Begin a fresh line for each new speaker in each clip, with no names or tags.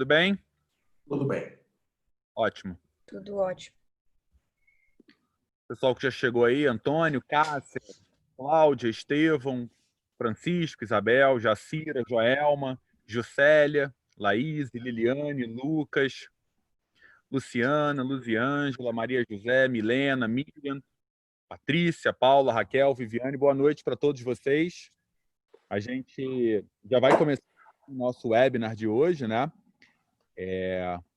Tudo bem?
Tudo bem.
Ótimo.
Tudo ótimo.
Pessoal que já chegou aí, Antônio, Cássia, Cláudia, Estevão, Francisco, Isabel, Jacira, Joelma, Juscelia, Laís, Liliane, Lucas, Luciana, Luziângela, Maria José, Milena, Miriam, Patrícia, Paula, Raquel, Viviane. Boa noite para todos vocês. A gente já vai começar o nosso webinar de hoje, né?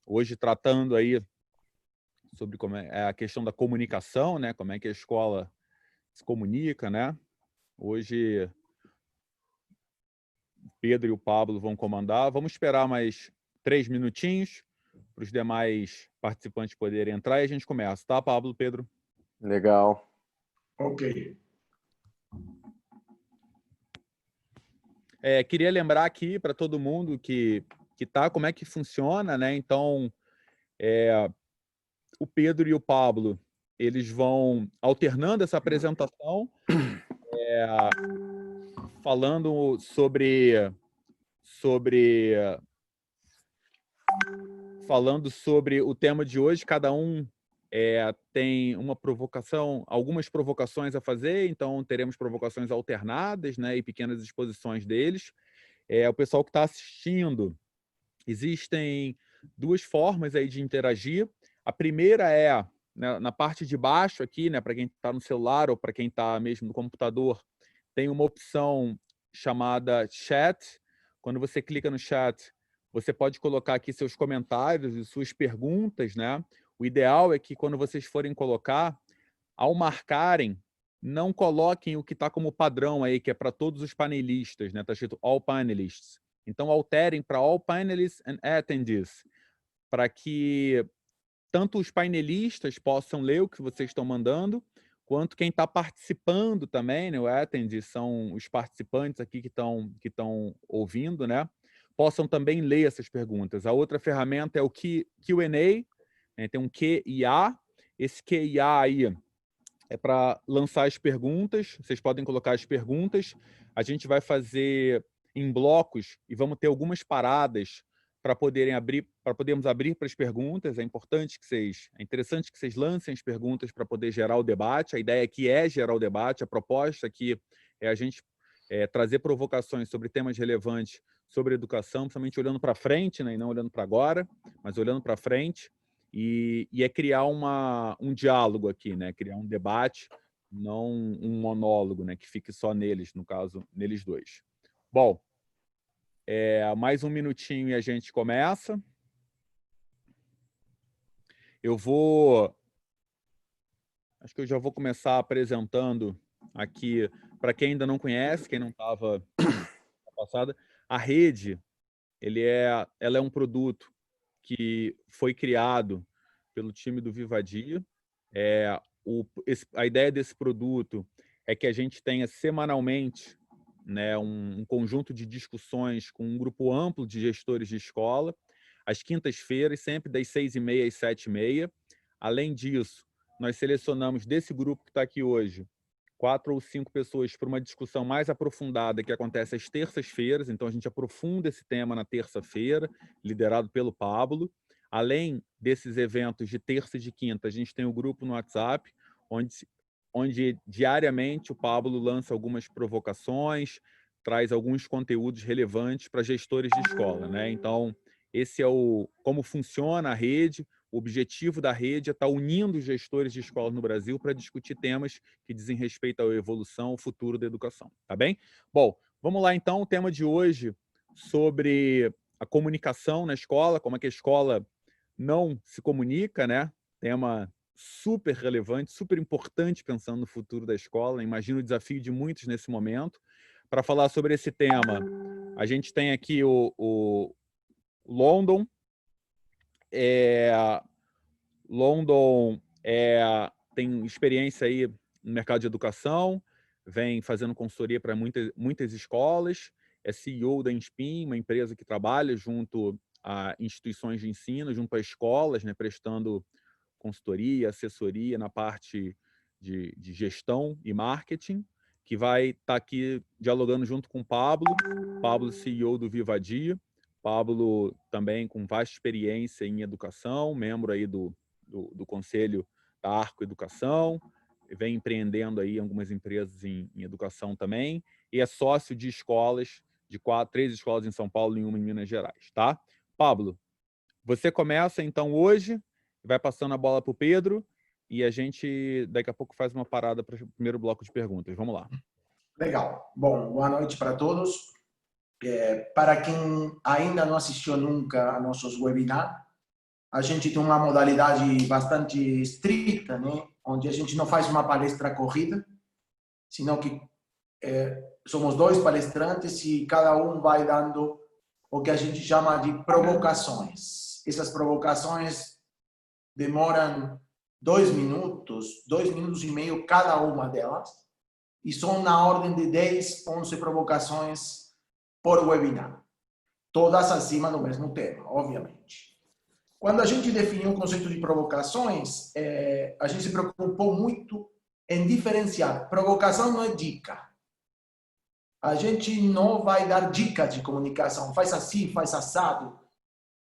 Hoje tratando aí sobre como é a questão da comunicação, né? Como é que a escola se comunica, né? Hoje Pedro e o Pablo vão comandar. Vamos esperar mais 3 minutinhos para os demais participantes poderem entrar e a gente começa, tá, Pablo, Pedro?
Legal.
Ok.
Queria lembrar aqui para todo mundo que tá, como é que funciona, né? Então, o Pedro e o Pablo, eles vão alternando essa apresentação, falando sobre o tema de hoje. Cada um tem uma provocação, algumas provocações a fazer, então teremos provocações alternadas, né, e pequenas exposições deles. O pessoal que está assistindo, existem duas formas aí de interagir. A primeira é na parte de baixo aqui, né, para quem está no celular ou para quem está mesmo no computador, tem uma opção chamada chat. Quando você clica no chat, você pode colocar aqui seus comentários e suas perguntas, né? O ideal é que quando vocês forem colocar, ao marcarem, não coloquem o que está como padrão aí, que é para todos os panelistas, né? Está escrito All Panelists. Então, alterem para All Panelists and Attendees, para que tanto os painelistas possam ler o que vocês estão mandando, quanto quem está participando também, né? O attendee são os participantes aqui que estão ouvindo, né? Possam também ler essas perguntas. A outra ferramenta é o Q&A, né? Tem um Q e A. Esse Q e A aí é para lançar as perguntas. Vocês podem colocar as perguntas. A gente vai fazer em blocos e vamos ter algumas paradas para podermos abrir para as perguntas. É interessante que vocês lancem as perguntas para poder gerar o debate. A ideia aqui é gerar o debate. A proposta aqui é a gente trazer provocações sobre temas relevantes sobre educação, principalmente olhando para frente, né, e não olhando para agora, mas olhando para frente. E é criar um diálogo aqui, né? Criar um debate, não um monólogo, né? Que fique só neles, no caso, neles dois. Bom, mais um minutinho e a gente começa. Acho que eu já vou começar apresentando aqui, para quem ainda não conhece, quem não estava na passada, a rede, ela é um produto que foi criado pelo time do Vivadia. A ideia desse produto é que a gente tenha semanalmente, né, um conjunto de discussões com um grupo amplo de gestores de escola, às quintas-feiras, sempre das 6h30 às 7h30. Além disso, nós selecionamos desse grupo que está aqui hoje 4 ou 5 pessoas para uma discussão mais aprofundada que acontece às terças-feiras. Então, a gente aprofunda esse tema na terça-feira, liderado pelo Pablo. Além desses eventos de terça e de quinta, a gente tem o grupo no WhatsApp, onde diariamente o Pablo lança algumas provocações, traz alguns conteúdos relevantes para gestores de escola, né? Então, esse é como funciona a rede. O objetivo da rede é estar unindo os gestores de escola no Brasil para discutir temas que dizem respeito à evolução, ao futuro da educação, tá bem? Bom, vamos lá então, o tema de hoje sobre a comunicação na escola, como é que a escola não se comunica, né? Tema super relevante, super importante pensando no futuro da escola. Imagino o desafio de muitos nesse momento. Para falar sobre esse tema, a gente tem aqui o London. London tem experiência aí no mercado de educação, vem fazendo consultoria para muitas escolas, é CEO da Inspin, uma empresa que trabalha junto a instituições de ensino, junto a escolas, né, prestando consultoria, assessoria na parte de gestão e marketing, que vai estar aqui dialogando junto com o Pablo, CEO do Vivadia. Pablo também com vasta experiência em educação, membro aí do Conselho da Arco Educação, vem empreendendo aí em algumas empresas em educação também, e é sócio de escolas, de 3 escolas em São Paulo e uma em Minas Gerais, tá? Pablo, você começa então hoje, vai passando a bola para o Pedro, e a gente daqui a pouco faz uma parada para o primeiro bloco de perguntas. Vamos lá.
Legal. Bom, boa noite para todos. Para quem ainda não assistiu nunca a nossos webinars, a gente tem uma modalidade bastante estrita, né? Onde a gente não faz uma palestra corrida, senão que somos 2 palestrantes e cada um vai dando o que a gente chama de provocações. Essas provocações demoram 2 minutos, 2 minutos e meio cada uma delas, e são na ordem de 10, 11 provocações por webinar, todas acima do mesmo tema, obviamente. Quando a gente definiu o conceito de provocações, a gente se preocupou muito em diferenciar. Provocação não é dica. A gente não vai dar dicas de comunicação, faz assim, faz assado.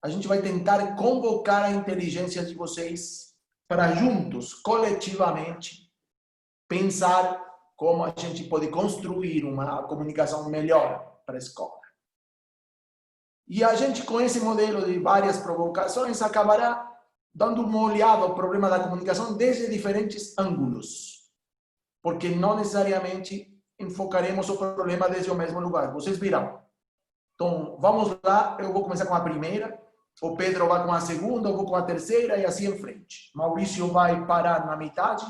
A gente vai tentar convocar a inteligência de vocês para juntos, coletivamente, pensar como a gente pode construir uma comunicação melhor para a escola. E a gente, com esse modelo de várias provocações, acabará dando uma olhada ao problema da comunicação desde diferentes ângulos, porque não necessariamente enfocaremos o problema desde o mesmo lugar. Vocês virão. Então, vamos lá, eu vou começar com a primeira, o Pedro vai com a segunda, eu vou com a terceira e assim em frente. Maurício vai parar na metade,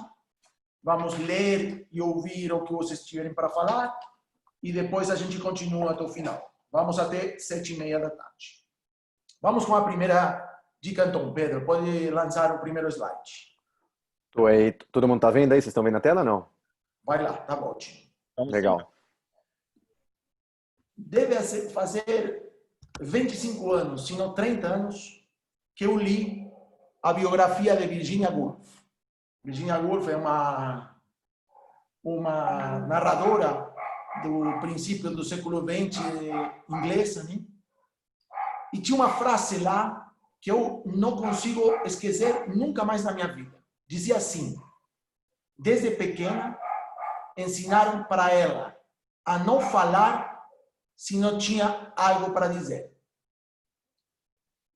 vamos ler e ouvir o que vocês tiverem para falar e depois a gente continua até o final. Vamos até 7h30 da tarde. Vamos com a primeira dica, então. Pedro, pode lançar o primeiro slide.
Oi, todo mundo está vendo aí? Vocês estão vendo a tela ou não?
Vai lá, tá ótimo.
Legal.
Deve fazer 25 anos, se não 30 anos, que eu li a biografia de Virginia Woolf. Virginia Woolf é uma narradora do princípio do século XX inglesa, né? E tinha uma frase lá que eu não consigo esquecer nunca mais na minha vida. Dizia assim: desde pequena ensinaram para ela a não falar se não tinha algo para dizer.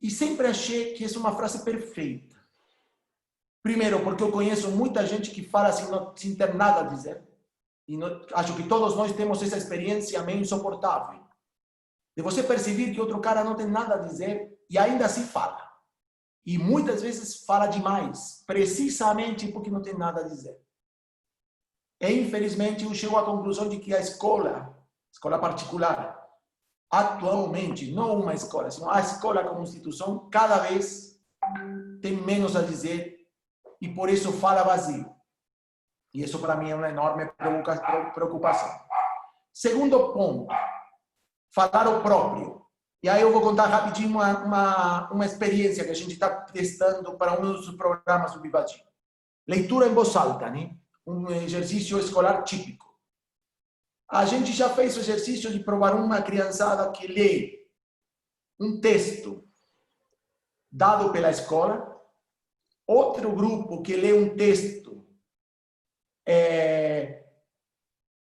E sempre achei que essa é uma frase perfeita. Primeiro, porque eu conheço muita gente que fala sem ter nada a dizer. E acho que todos nós temos essa experiência meio insuportável. De você perceber que outro cara não tem nada a dizer e ainda assim fala. E muitas vezes fala demais, precisamente porque não tem nada a dizer. E infelizmente eu chego à conclusão de que a escola particular, atualmente, não uma escola, sino a escola como instituição, cada vez tem menos a dizer e por isso fala vazio. E isso para mim é uma enorme preocupação. Segundo ponto, falar o próprio. E aí eu vou contar rapidinho uma experiência que a gente está testando para um dos programas do Vivadim. Leitura em voz alta, né? Um exercício escolar típico. A gente já fez o exercício de provar uma criançada que lê um texto dado pela escola, outro grupo que lê um texto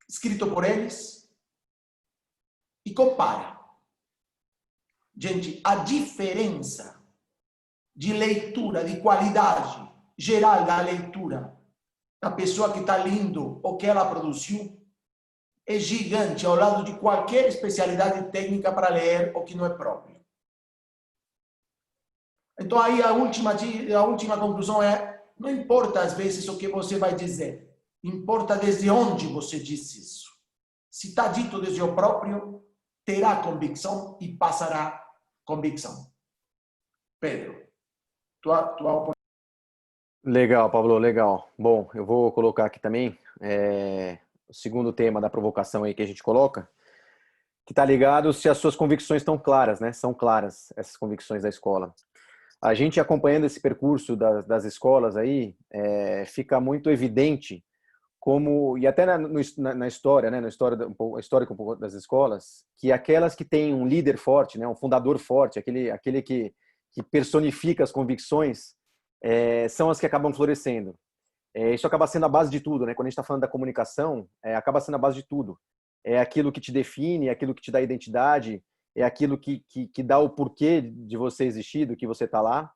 escrito por eles e compara. Gente, a diferença de leitura, de qualidade geral da leitura da pessoa que está lendo o que ela produziu é gigante ao lado de qualquer especialidade técnica para ler o que não é próprio. Então aí a última conclusão é: não importa às vezes o que você vai dizer, importa desde onde você diz isso. Se está dito desde o próprio, terá convicção e passará convicção. Pedro, tua opinião.
Legal, Pablo, legal. Bom, eu vou colocar aqui também o segundo tema da provocação aí que a gente coloca, que está ligado se as suas convicções estão claras, né? São claras essas convicções da escola. A gente acompanhando esse percurso das escolas aí, fica muito evidente como, e até na história, né, a história um pouco das escolas, que aquelas que têm um líder forte, né, um fundador forte, aquele que personifica as convicções, são as que acabam florescendo. Isso acaba sendo a base de tudo, né? Quando a gente está falando da comunicação, acaba sendo a base de tudo. É aquilo que te define, é aquilo que te dá identidade, é aquilo que dá o porquê de você existir, do que você está lá.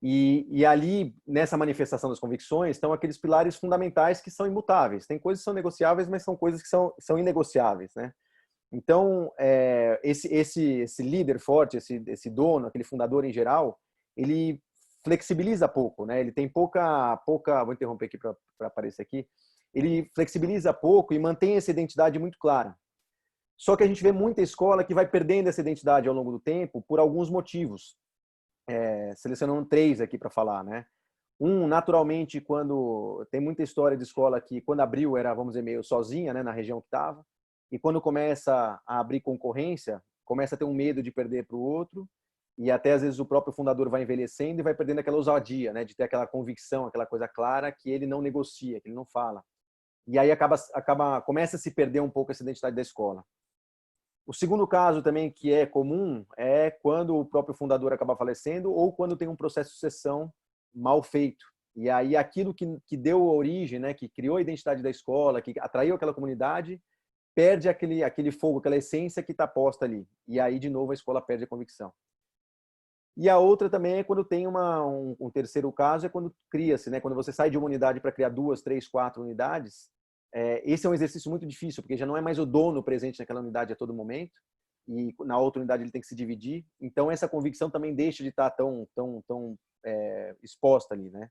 E ali, nessa manifestação das convicções, estão aqueles pilares fundamentais que são imutáveis. Tem coisas que são negociáveis, mas são coisas que são inegociáveis, né? Então, esse líder forte, esse dono, aquele fundador em geral, ele flexibiliza pouco, né? Ele tem pouca, vou interromper aqui para aparecer aqui. Ele flexibiliza pouco e mantém essa identidade muito clara. Só que a gente vê muita escola que vai perdendo essa identidade ao longo do tempo por alguns motivos. Selecionando 3 aqui para falar, né? Naturalmente, quando tem muita história de escola que quando abriu era, vamos dizer, meio sozinha, né, na região que estava, e quando começa a abrir concorrência, começa a ter um medo de perder para o outro, e até às vezes o próprio fundador vai envelhecendo e vai perdendo aquela ousadia, né, de ter aquela convicção, aquela coisa clara que ele não negocia, que ele não fala. E aí começa a se perder um pouco essa identidade da escola. O segundo caso também que é comum é quando o próprio fundador acaba falecendo ou quando tem um processo de sucessão mal feito. E aí aquilo que deu origem, né, que criou a identidade da escola, que atraiu aquela comunidade, perde aquele fogo, aquela essência que está posta ali. E aí, de novo, a escola perde a convicção. E a outra também é quando tem um terceiro caso, é quando cria-se, né, quando você sai de uma unidade para criar 2, 3, 4 unidades. Esse é um exercício muito difícil, porque já não é mais o dono presente naquela unidade a todo momento, e na outra unidade ele tem que se dividir. Então, essa convicção também deixa de estar tão exposta ali, né?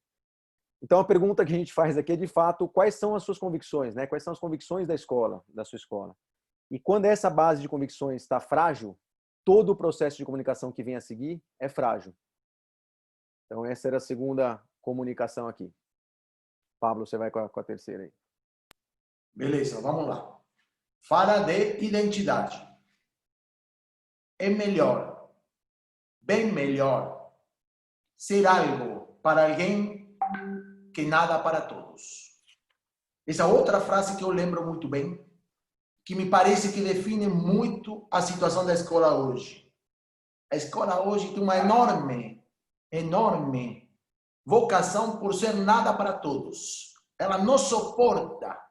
Então, a pergunta que a gente faz aqui é, de fato, quais são as suas convicções, né? Quais são as convicções da sua escola? E quando essa base de convicções está frágil, todo o processo de comunicação que vem a seguir é frágil. Então, essa era a segunda comunicação aqui. Pablo, você vai com a terceira aí.
Beleza, vamos lá. Fala de identidade. É melhor, bem melhor, ser algo para alguém que nada para todos. Essa outra frase que eu lembro muito bem, que me parece que define muito a situação da escola hoje. A escola hoje tem uma enorme vocação por ser nada para todos. Ela não suporta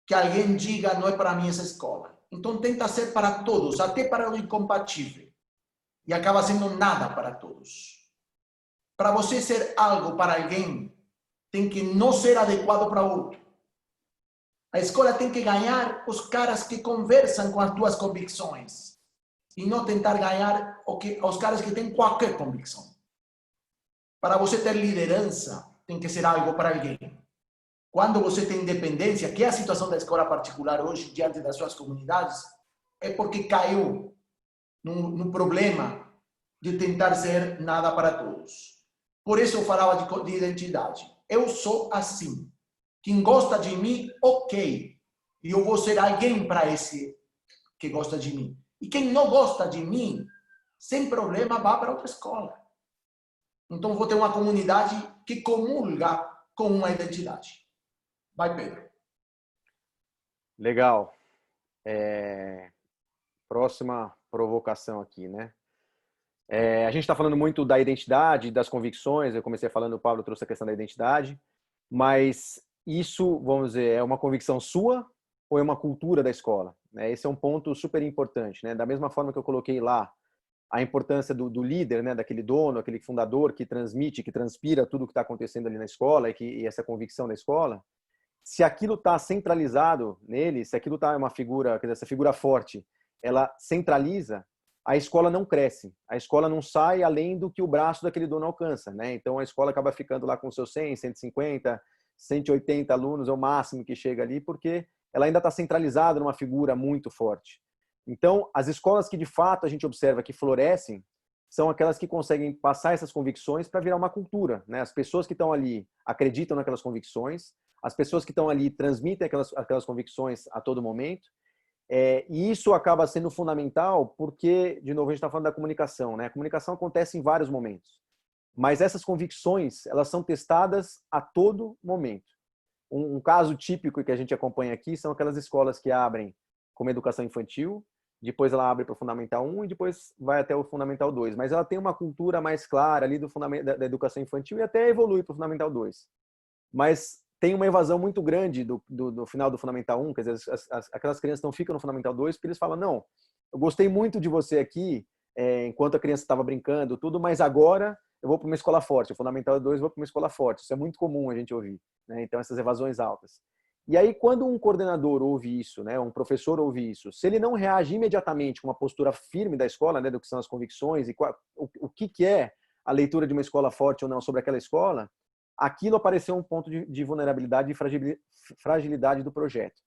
que alguém diga, não é para mim essa escola. Então tenta ser para todos, até para o incompatível. E acaba sendo nada para todos. Para você ser algo para alguém, tem que não ser adequado para outro. A escola tem que ganhar os caras que conversam com as tuas convicções. E não tentar ganhar os caras que têm qualquer convicção. Para você ter liderança, tem que ser algo para alguém. Quando você tem independência, que é a situação da escola particular hoje, diante das suas comunidades, é porque caiu no problema de tentar ser nada para todos. Por isso eu falava de identidade. Eu sou assim. Quem gosta de mim, ok. E eu vou ser alguém para esse que gosta de mim. E quem não gosta de mim, sem problema, vá para outra escola. Então vou ter uma comunidade que comulga com uma identidade. Vai, Pedro.
Legal. Próxima provocação aqui, né? A gente está falando muito da identidade, das convicções. Eu comecei falando, o Pablo trouxe a questão da identidade, mas isso, vamos dizer, é uma convicção sua ou é uma cultura da escola? Esse é um ponto super importante, né? Da mesma forma que eu coloquei lá a importância do líder, né? Daquele dono, aquele fundador que transmite, que transpira tudo o que está acontecendo ali na escola e essa convicção da escola. Se aquilo está centralizado nele, se aquilo está uma figura, quer dizer, essa figura forte, ela centraliza, a escola não cresce. A escola não sai além do que o braço daquele dono alcança, né? Então a escola acaba ficando lá com seus 100, 150, 180 alunos, é o máximo que chega ali, porque ela ainda está centralizada numa figura muito forte. Então, as escolas que de fato a gente observa que florescem são aquelas que conseguem passar essas convicções para virar uma cultura, né? As pessoas que estão ali acreditam naquelas convicções, as pessoas que estão ali transmitem aquelas convicções a todo momento, e isso acaba sendo fundamental porque, de novo, a gente está falando da comunicação, né? A comunicação acontece em vários momentos, mas essas convicções, elas são testadas a todo momento. Um caso típico que a gente acompanha aqui são aquelas escolas que abrem como educação infantil, depois ela abre para o Fundamental 1 e depois vai até o Fundamental 2. Mas ela tem uma cultura mais clara ali da educação infantil e até evolui para o Fundamental 2. Mas tem uma evasão muito grande do final do Fundamental 1, quer dizer, aquelas crianças não ficam no Fundamental 2 porque eles falam, não, eu gostei muito de você aqui, enquanto a criança estava brincando, tudo, mas agora eu vou para uma escola forte, o Fundamental 2 eu vou para uma escola forte. Isso é muito comum a gente ouvir, né? Então, essas evasões altas. E aí, quando um coordenador ouve isso, né, um professor ouve isso, se ele não reage imediatamente com uma postura firme da escola, né, do que são as convicções e o que é a leitura de uma escola forte ou não sobre aquela escola, aquilo apareceu um ponto de vulnerabilidade e fragilidade do projeto.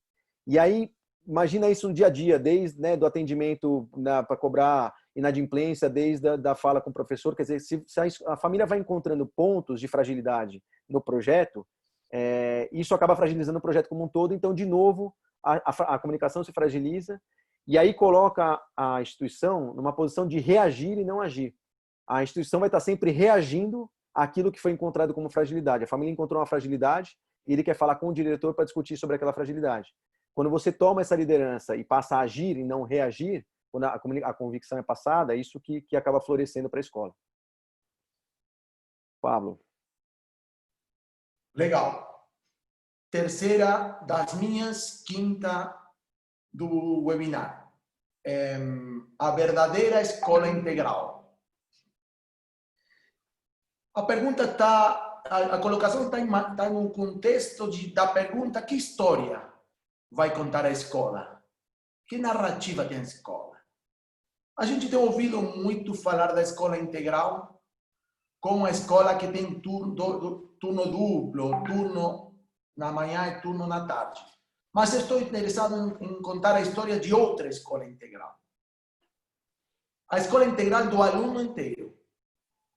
E aí, imagina isso no dia a dia, desde, né, do atendimento para cobrar inadimplência, desde da fala com o professor. Quer dizer, se a família vai encontrando pontos de fragilidade no projeto, isso acaba fragilizando o projeto como um todo. Então, de novo, a comunicação se fragiliza e aí coloca a instituição numa posição de reagir e não agir. A instituição vai estar sempre reagindo àquilo que foi encontrado como fragilidade. A família encontrou uma fragilidade e ele quer falar com o diretor para discutir sobre aquela fragilidade. Quando você toma essa liderança e passa a agir e não reagir, quando a convicção é passada, é isso que acaba florescendo para a escola. Pablo.
Legal. Terceira das minhas, quinta do webinar. A verdadeira escola integral. A pergunta está, a colocação está no contexto da pergunta: que história vai contar a escola? Que narrativa tem a escola? A gente tem ouvido muito falar da escola integral como a escola que tem turno duplo, turno na manhã e turno na tarde. Mas eu estou interessado em contar a história de outra escola integral. A escola integral do aluno inteiro.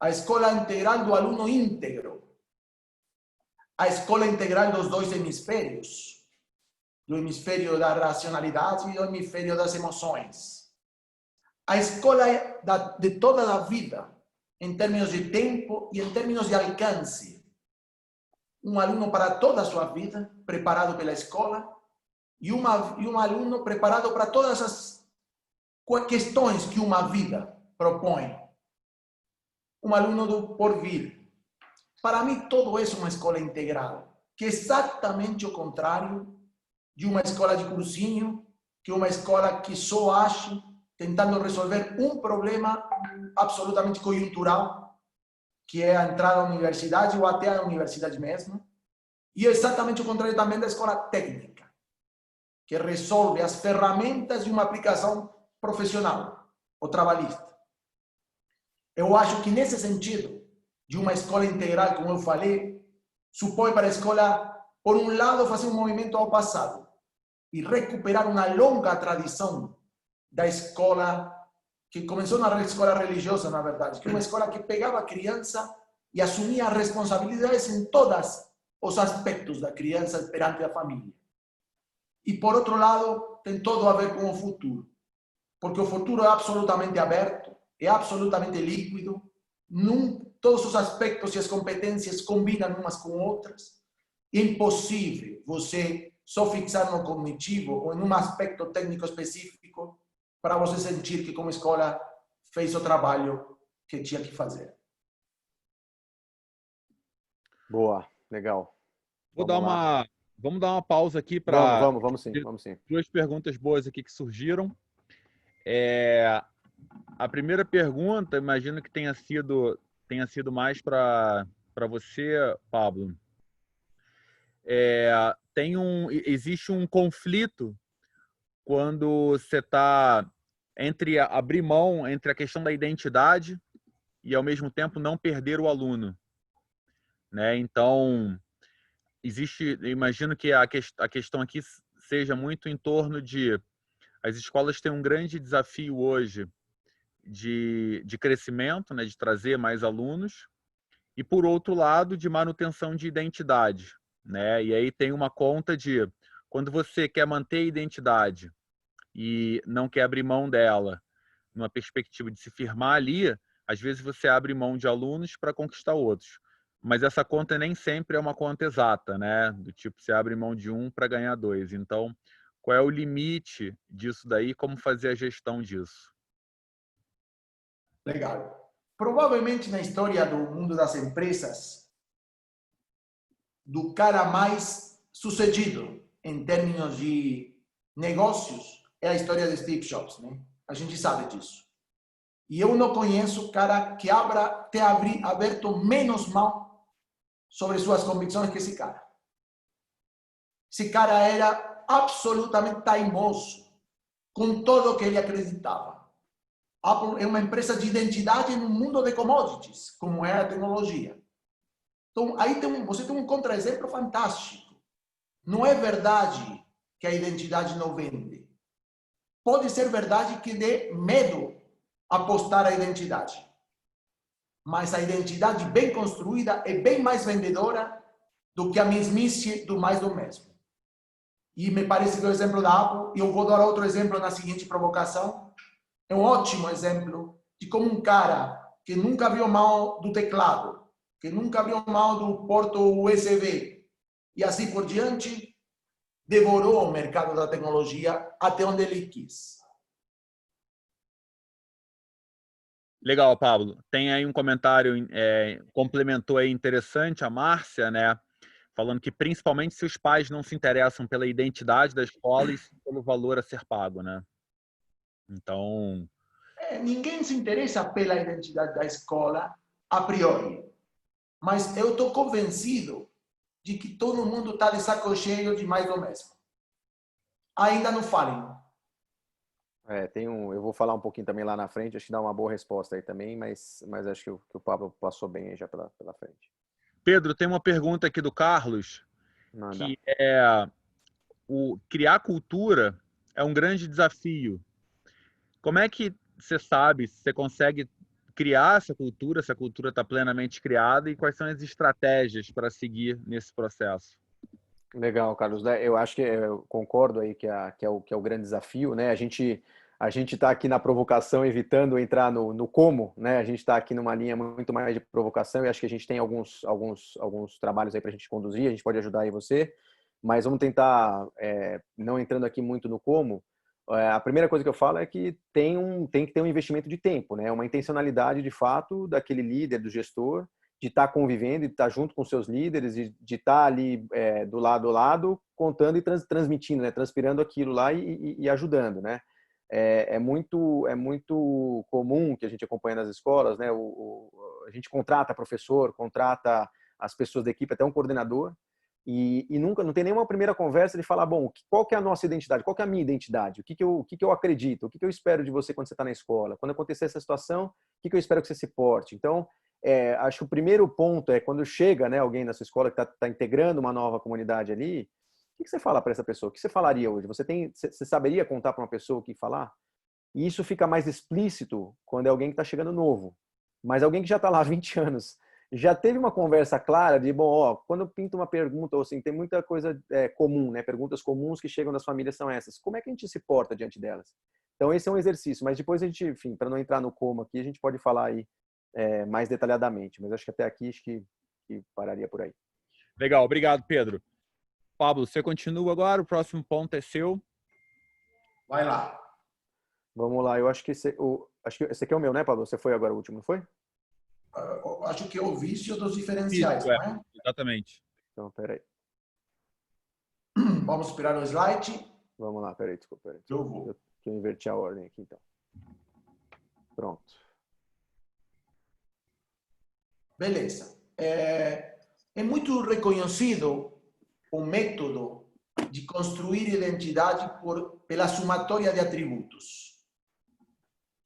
A escola integral do aluno íntegro. A escola integral dos dois hemisférios. Do hemisfério da racionalidade e do hemisfério das emoções. A escola de toda a vida, em termos de tempo e em termos de alcance. Um aluno para toda a sua vida, preparado pela escola, e um aluno preparado para todas as questões que uma vida propõe. Um aluno do porvir. Para mim, todo isso é uma escola integral, que é exatamente o contrário de uma escola de cursinho, que é uma escola que só age tentando resolver um problema absolutamente conjuntural, que é a entrada à universidade ou até a universidade mesmo. E é exatamente o contrário também da escola técnica, que resolve as ferramentas de uma aplicação profissional ou trabalhista. Eu acho que nesse sentido, de uma escola integral, como eu falei, supõe para a escola, por um lado, fazer um movimento ao passado e recuperar uma longa tradição da escola que começou na escola religiosa, na verdade, que é uma escola que pegava a criança e assumia responsabilidades em todos os aspectos da criança perante a família. E, por outro lado, tem todo a ver com o futuro, porque o futuro é absolutamente aberto, é absolutamente líquido, todos os aspectos e as competências combinam umas com outras. É impossível você só fixar no cognitivo ou em um aspecto técnico específico para você sentir que como escola fez o trabalho que tinha que fazer.
Boa, legal.
Vamos dar uma pausa aqui para...
Vamos sim.
Duas perguntas boas aqui que surgiram. A primeira pergunta, imagino que tenha sido mais para você, Pablo. Existe um conflito quando você está entre abrir mão entre a questão da identidade e, ao mesmo tempo, não perder o aluno, né? Então, imagino que a questão aqui seja muito em torno de... As escolas têm um grande desafio hoje de crescimento, né, de trazer mais alunos, e, por outro lado, de manutenção de identidade, né? E aí tem uma conta de quando você quer manter a identidade e não quer abrir mão dela, numa perspectiva de se firmar ali, às vezes você abre mão de alunos para conquistar outros. mas essa conta nem sempre é uma conta exata, né? Do tipo, você abre mão de um para ganhar dois. Então, qual é o limite disso daí? Como fazer a gestão disso?
Legal. Provavelmente na história do mundo das empresas, do cara mais sucedido em termos de negócios é a história de Steve Jobs, né? A gente sabe disso. E eu não conheço cara que tenha aberto menos mão sobre suas convicções que esse cara. Esse cara era absolutamente taimoso com tudo o que ele acreditava. Apple é uma empresa de identidade no mundo de commodities, como é a tecnologia. Então, aí você tem um contra-exemplo fantástico. Não é verdade que a identidade não vende. Pode ser verdade que dê medo apostar a identidade. Mas a identidade bem construída é bem mais vendedora do que a mesmice do mais do mesmo. E me parece que o exemplo da Apple, e eu vou dar outro exemplo na seguinte provocação, é um ótimo exemplo de como um cara que nunca abriu mão do teclado, que nunca abriu mão do porto USB, e assim por diante, devorou o mercado da tecnologia até onde ele quis.
Legal, Pablo. Tem aí um comentário, complementou aí interessante a Márcia, né? Falando que principalmente se os pais não se interessam pela identidade da escola e sim pelo valor a ser pago, né? Então,
Ninguém se interessa pela identidade da escola a priori, mas eu estou convencido de que todo mundo está de saco cheio de mais do mesmo. Ainda não falem.
Eu vou falar um pouquinho também lá na frente, acho que dá uma boa resposta aí também, mas acho que o Pablo passou bem aí já pela frente.
Pedro, tem uma pergunta aqui do Carlos,
Manda.
que é criar cultura é um grande desafio. Como é que você sabe se você consegue criar essa cultura, se a cultura está plenamente criada e quais são as estratégias para seguir nesse processo?
Legal, Carlos. Eu acho que eu concordo aí que é o grande desafio, né? A gente está aqui na provocação, evitando entrar no como, né? A gente está aqui numa linha muito mais de provocação e acho que a gente tem alguns trabalhos aí para a gente conduzir. A gente pode ajudar aí você, mas vamos tentar não entrando aqui muito no como. A primeira coisa que eu falo é que tem que ter um investimento de tempo, né? Uma intencionalidade de fato daquele líder, do gestor, de estar convivendo, de estar junto com seus líderes, de estar ali do lado a lado, contando e transmitindo, né? Transpirando aquilo lá e ajudando, né? É muito comum que a gente acompanha nas escolas, né? A gente contrata professor, contrata as pessoas da equipe, até um coordenador, e nunca não tem nenhuma primeira conversa de falar, bom, qual que é a nossa identidade, qual que é a minha identidade, o que eu acredito, o que eu espero de você quando você está na escola, quando acontecer essa situação, o que eu espero que você se porte. Então, acho que o primeiro ponto é quando chega, né, alguém na sua escola que está integrando uma nova comunidade ali, o que você fala para essa pessoa? O que você falaria hoje? Você saberia contar para uma pessoa o que falar? E isso fica mais explícito quando é alguém que está chegando novo. Mas alguém que já está lá há 20 anos, já teve uma conversa clara de, bom, ó, quando eu pinto uma pergunta, ou assim, tem muita coisa comum, né? Perguntas comuns que chegam das famílias são essas. Como é que a gente se porta diante delas? Então, esse é um exercício. Mas depois a gente, enfim, para não entrar no como aqui, a gente pode falar aí mais detalhadamente. Mas acho que até aqui, acho que pararia por aí.
Legal, obrigado, Pedro. Pablo, você continua agora, o próximo ponto é seu.
Vai lá.
Vamos lá, eu acho que esse aqui é o meu, né, Pablo? Você foi agora o último, não foi?
Acho que é o vício dos diferenciais,
Isso,
não é?
exatamente.
Então, peraí.
Vamos esperar o slide.
Vamos lá, peraí, desculpa. Peraí.
Eu vou.
Eu inverti a ordem aqui, então. Pronto.
Beleza. É muito reconhecido o método de construir identidade pela somatória de atributos.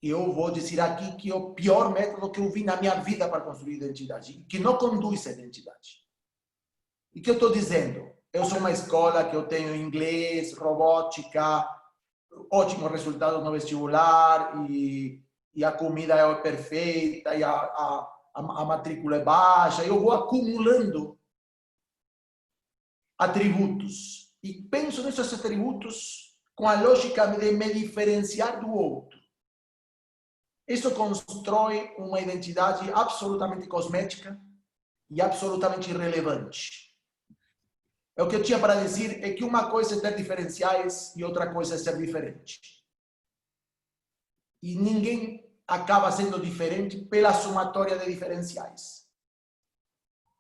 Eu vou dizer aqui que é o pior método que eu vi na minha vida para construir identidade, que não conduz à identidade. E que eu estou dizendo? Eu sou uma escola que eu tenho inglês, robótica, ótimos resultados no vestibular e a comida é perfeita e a matrícula é baixa. Eu vou acumulando atributos e penso nesses atributos com a lógica de me diferenciar do outro. Isso constrói uma identidade absolutamente cosmética e absolutamente irrelevante. O que eu tinha para dizer é que uma coisa é ter diferenciais e outra coisa é ser diferente. E ninguém acaba sendo diferente pela somatória de diferenciais.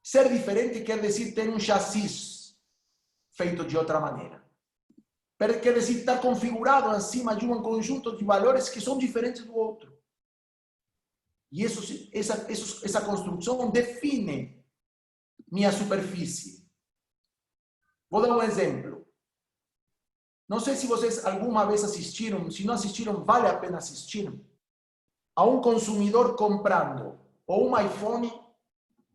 Ser diferente quer dizer ter um chassi feito de outra maneira. Quer dizer estar configurado acima de um conjunto de valores que são diferentes do outro. E essa construção define minha superfície. Vou dar um exemplo. Não sei se vocês alguma vez assistiram, se não assistiram, vale a pena assistir, a um consumidor comprando ou um iPhone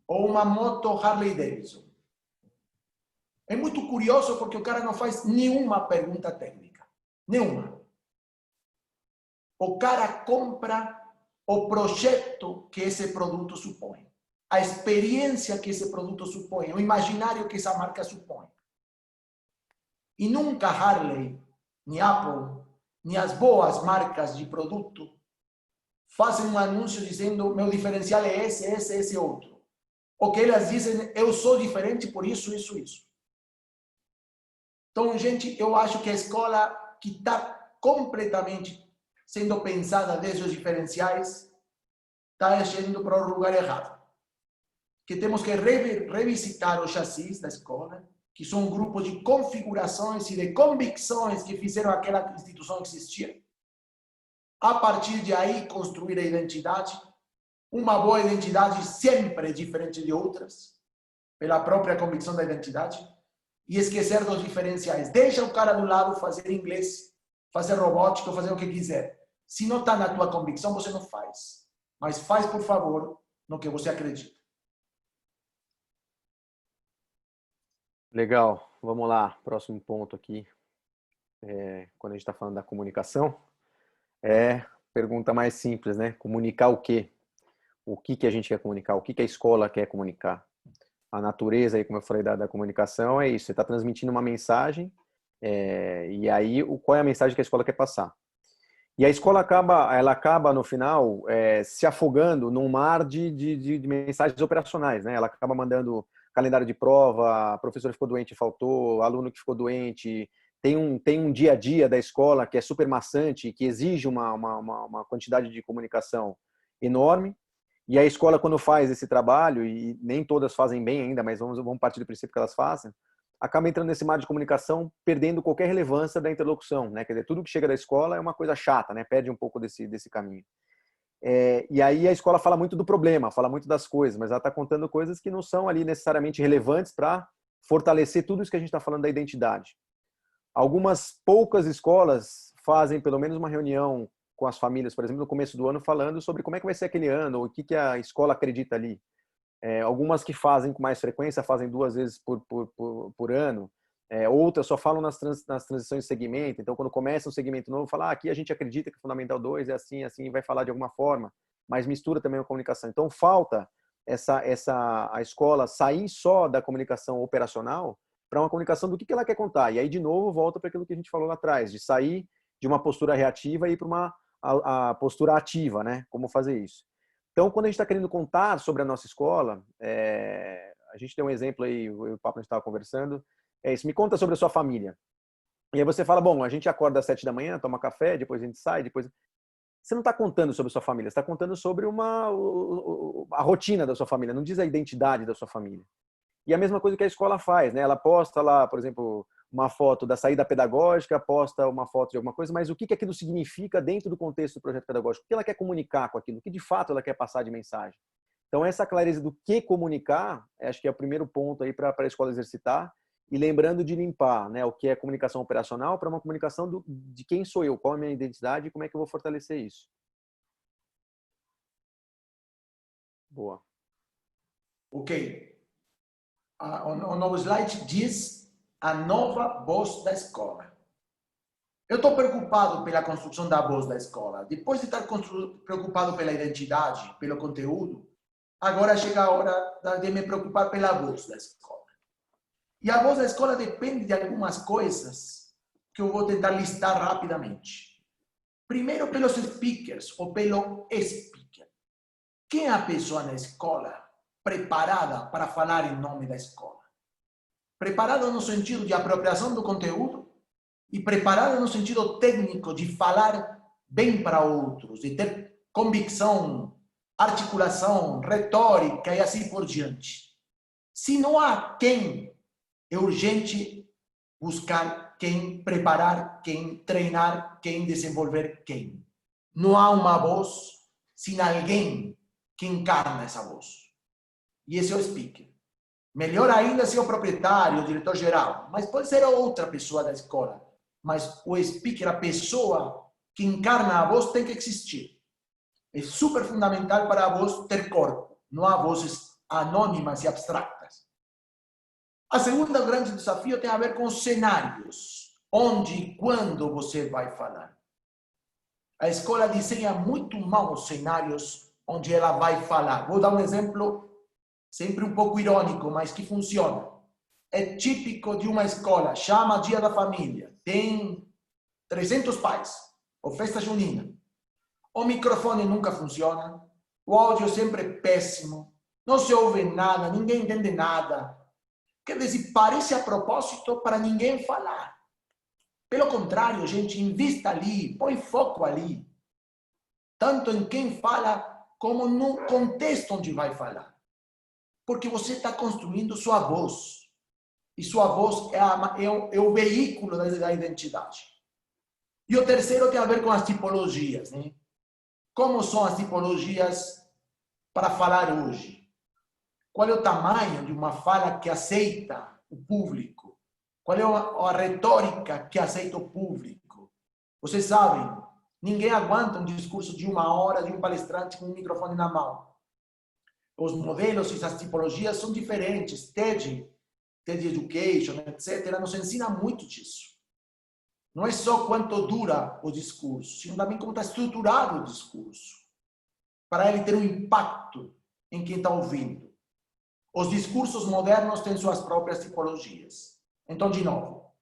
ou uma moto Harley Davidson. É muito curioso porque o cara não faz nenhuma pergunta técnica. Nenhuma. O cara compra o projeto que esse produto supõe, a experiência que esse produto supõe, o imaginário que essa marca supõe. E nunca Harley, nem Apple, nem as boas marcas de produto fazem um anúncio dizendo meu diferencial é esse outro. O que elas dizem, eu sou diferente por isso, isso, isso. Então, gente, eu acho que a escola que está completamente sendo pensada desde os diferenciais está indo para o lugar errado. Que temos que revisitar os chassis da escola, que são um grupo de configurações e de convicções que fizeram aquela instituição existir. A partir de aí, construir a identidade. Uma boa identidade sempre é diferente de outras, pela própria convicção da identidade. E esquecer dos diferenciais. Deixa o cara do lado fazer inglês, fazer robótica, fazer o que quiser. Se não está na tua convicção, você não faz. Mas faz, por favor, no que você acredita.
Legal, vamos lá, próximo ponto aqui, quando a gente está falando da comunicação, pergunta mais simples, né? Comunicar o quê? O que a gente quer comunicar? O que a escola quer comunicar? A natureza, aí, como eu falei, da comunicação é isso, você está transmitindo uma mensagem, e aí qual é a mensagem que a escola quer passar? E a escola acaba no final, se afogando num mar de mensagens operacionais, né? Ela acaba mandando calendário de prova, professor ficou doente e faltou, aluno que ficou doente, tem um dia a dia da escola que é super maçante, que exige uma quantidade de comunicação enorme, e a escola, quando faz esse trabalho, e nem todas fazem bem ainda, mas vamos partir do princípio que elas façam, acaba entrando nesse mar de comunicação, perdendo qualquer relevância da interlocução, né? Quer dizer, tudo que chega da escola é uma coisa chata, né? Perde um pouco desse caminho. E aí a escola fala muito do problema, fala muito das coisas, mas ela está contando coisas que não são ali necessariamente relevantes para fortalecer tudo isso que a gente está falando da identidade. Algumas poucas escolas fazem pelo menos uma reunião com as famílias, por exemplo, no começo do ano, falando sobre como é que vai ser aquele ano, ou o que a escola acredita ali. Algumas que fazem com mais frequência, fazem 2 vezes por ano. Outras só falam nas transições de segmento. Então, quando começa um segmento novo, fala, aqui a gente acredita que o Fundamental 2 é assim, vai falar de alguma forma, mas mistura também a comunicação. Então, falta a escola sair só da comunicação operacional para uma comunicação do que ela quer contar. E aí, de novo, volta para aquilo que a gente falou lá atrás, de sair de uma postura reativa e ir para a postura ativa, né? Como fazer isso. Então, quando a gente está querendo contar sobre a nossa escola, a gente tem um exemplo aí, o Papo a gente estava conversando, isso, me conta sobre a sua família. E aí você fala, bom, a gente acorda às 7 da manhã, toma café, depois a gente sai, depois... Você não está contando sobre a sua família, você está contando sobre a rotina da sua família, não diz a identidade da sua família. E a mesma coisa que a escola faz, né? Ela posta lá, por exemplo, uma foto da saída pedagógica, posta uma foto de alguma coisa, mas o que aquilo significa dentro do contexto do projeto pedagógico? O que ela quer comunicar com aquilo? O que de fato ela quer passar de mensagem? Então, essa clareza do que comunicar, acho que é o primeiro ponto aí para a escola exercitar, e lembrando de limpar, né, o que é comunicação operacional para uma comunicação de quem sou eu, qual é a minha identidade e como é que eu vou fortalecer isso. Boa.
Ok. O novo slide diz a nova voz da escola. Eu estou preocupado pela construção da voz da escola. Depois de estar preocupado pela identidade, pelo conteúdo, agora chega a hora de me preocupar pela voz da escola. E a voz da escola depende de algumas coisas que eu vou tentar listar rapidamente. Primeiro, pelos speakers ou pelo speaker. Quem é a pessoa na escola preparada para falar em nome da escola. Preparada no sentido de apropriação do conteúdo e preparada no sentido técnico de falar bem para outros, de ter convicção, articulação, retórica e assim por diante. Se não há quem, é urgente buscar quem, preparar quem, treinar quem, desenvolver quem. Não há uma voz sem alguém que encarna essa voz. E esse é o speaker. Melhor ainda se é o proprietário, o diretor-geral, mas pode ser outra pessoa da escola. Mas o speaker, a pessoa que encarna a voz, tem que existir. É super fundamental para a voz ter corpo, não há vozes anônimas e abstratas. A segunda grande desafio tem a ver com os cenários, onde e quando você vai falar. A escola desenha muito mal os cenários onde ela vai falar. Vou dar um exemplo, sempre um pouco irônico, mas que funciona. É típico de uma escola, chama Dia da Família, tem 300 pais, ou festa junina. O microfone nunca funciona, o áudio sempre é péssimo, não se ouve nada, ninguém entende nada. Quer dizer, parece a propósito para ninguém falar. Pelo contrário, gente, invista ali, põe foco ali. Tanto em quem fala, como no contexto onde vai falar. Porque você está construindo sua voz. E sua voz é o veículo da identidade. E o terceiro tem a ver com as tipologias, né? Como são as tipologias para falar hoje? Qual é o tamanho de uma fala que aceita o público? Qual é a retórica que aceita o público? Vocês sabem, ninguém aguenta um discurso de 1 hora de um palestrante com um microfone na mão. Os modelos e as tipologias são diferentes. TED Education, etc., nos ensina muito disso. Não é só quanto dura o discurso, sino também como está estruturado o discurso, para ele ter um impacto em quem está ouvindo. Os discursos modernos têm suas próprias tipologias. Então, de novo,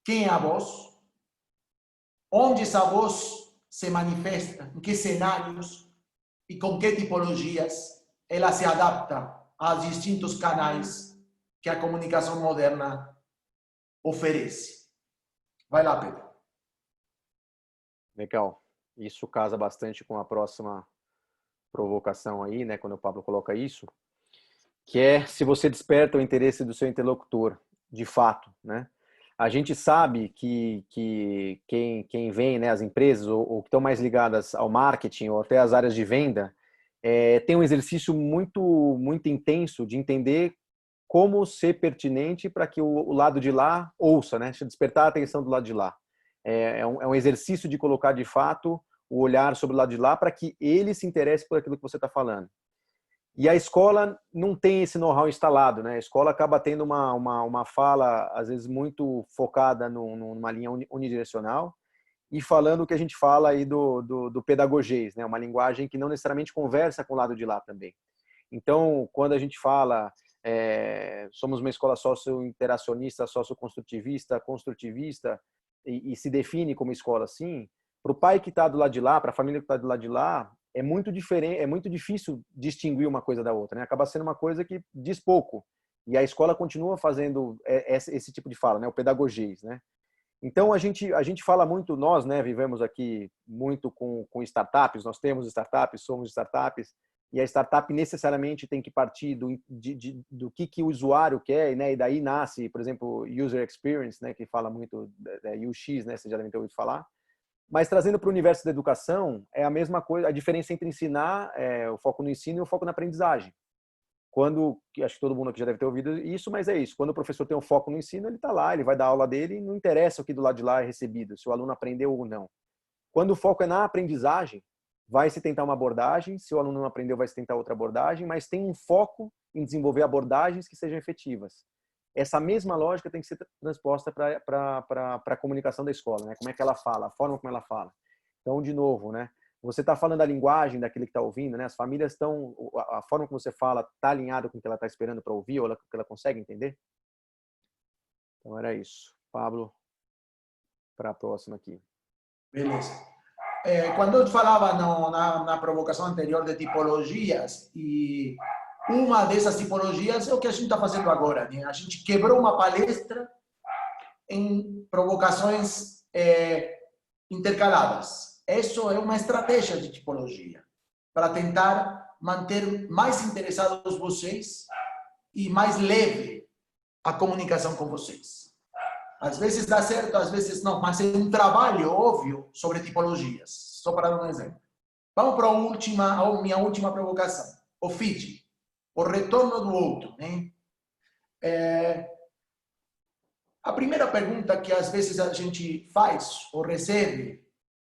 quem é a voz? Onde essa voz se manifesta? Em que cenários? E com que tipologias ela se adapta aos distintos canais que a comunicação moderna oferece? Vai lá, Pedro.
Legal. Isso casa bastante com a próxima provocação aí, né, quando o Pablo coloca isso, que é se você desperta o interesse do seu interlocutor, de fato, né? A gente sabe que quem vem, né, as empresas ou que estão mais ligadas ao marketing ou até às áreas de venda, tem um exercício muito intenso de entender como ser pertinente para que o lado de lá ouça, né? Despertar a atenção do lado de lá. É um exercício de colocar de fato o olhar sobre o lado de lá para que ele se interesse por aquilo que você está falando. E a escola não tem esse know-how instalado, né? A escola acaba tendo uma fala, às vezes, muito focada numa linha unidirecional e falando o que a gente fala aí do pedagogês, né? Uma linguagem que não necessariamente conversa com o lado de lá também. Então, quando a gente fala, somos uma escola socio-interacionista, socio-construtivista, construtivista, e se define como escola assim, para o pai que está do lado de lá, para a família que está do lado de lá, é muito diferente, é muito difícil distinguir uma coisa da outra, né? Acaba sendo uma coisa que diz pouco. E a escola continua fazendo esse tipo de fala, né? O pedagogês, né? Então a gente fala muito, nós, né, vivemos aqui muito com startups, nós temos startups, somos startups, e a startup necessariamente tem que partir do que o usuário quer, né? E daí nasce, por exemplo, user experience, né, que fala muito UX, né, você já deve ter ouvido falar. Mas trazendo para o universo da educação, é a mesma coisa, a diferença entre ensinar, o foco no ensino e o foco na aprendizagem. Acho que todo mundo aqui já deve ter ouvido isso, mas é isso. Quando o professor tem um foco no ensino, ele está lá, ele vai dar aula dele e não interessa o que do lado de lá é recebido, se o aluno aprendeu ou não. Quando o foco é na aprendizagem, vai se tentar uma abordagem, se o aluno não aprendeu, vai se tentar outra abordagem, mas tem um foco em desenvolver abordagens que sejam efetivas. Essa mesma lógica tem que ser transposta para a comunicação da escola, né? Como é que ela fala, a forma como ela fala. Então, de novo, né? Você está falando a linguagem daquele que está ouvindo, né? As famílias estão, a forma como você fala está alinhada com o que ela está esperando para ouvir ou com o que ela consegue entender? Então, era isso. Pablo, para a próxima aqui.
Beleza. Quando eu falava na provocação anterior de tipologias, e Uma dessas tipologias é o que a gente está fazendo agora, né? A gente quebrou uma palestra em provocações intercaladas. Isso é uma estratégia de tipologia para tentar manter mais interessados vocês e mais leve a comunicação com vocês. Às vezes dá certo, às vezes não, mas é um trabalho óbvio sobre tipologias. Só para dar um exemplo. Vamos para a minha última provocação, o feed, o retorno do outro, né? A primeira pergunta que às vezes a gente faz ou recebe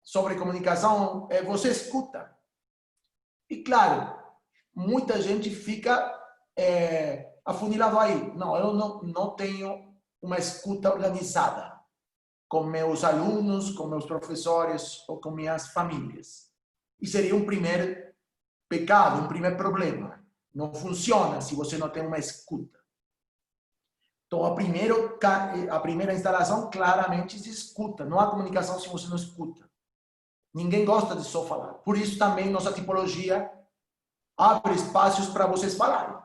sobre comunicação é: você escuta? E claro, muita gente fica afunilado aí. Não, eu não tenho uma escuta organizada com meus alunos, com meus professores ou com minhas famílias. E seria um primeiro pecado, um primeiro problema. Não funciona se você não tem uma escuta. Então, a primeira instalação claramente se escuta. Não há comunicação se você não escuta. Ninguém gosta de só falar. Por isso também nossa tipologia abre espaços para vocês falarem.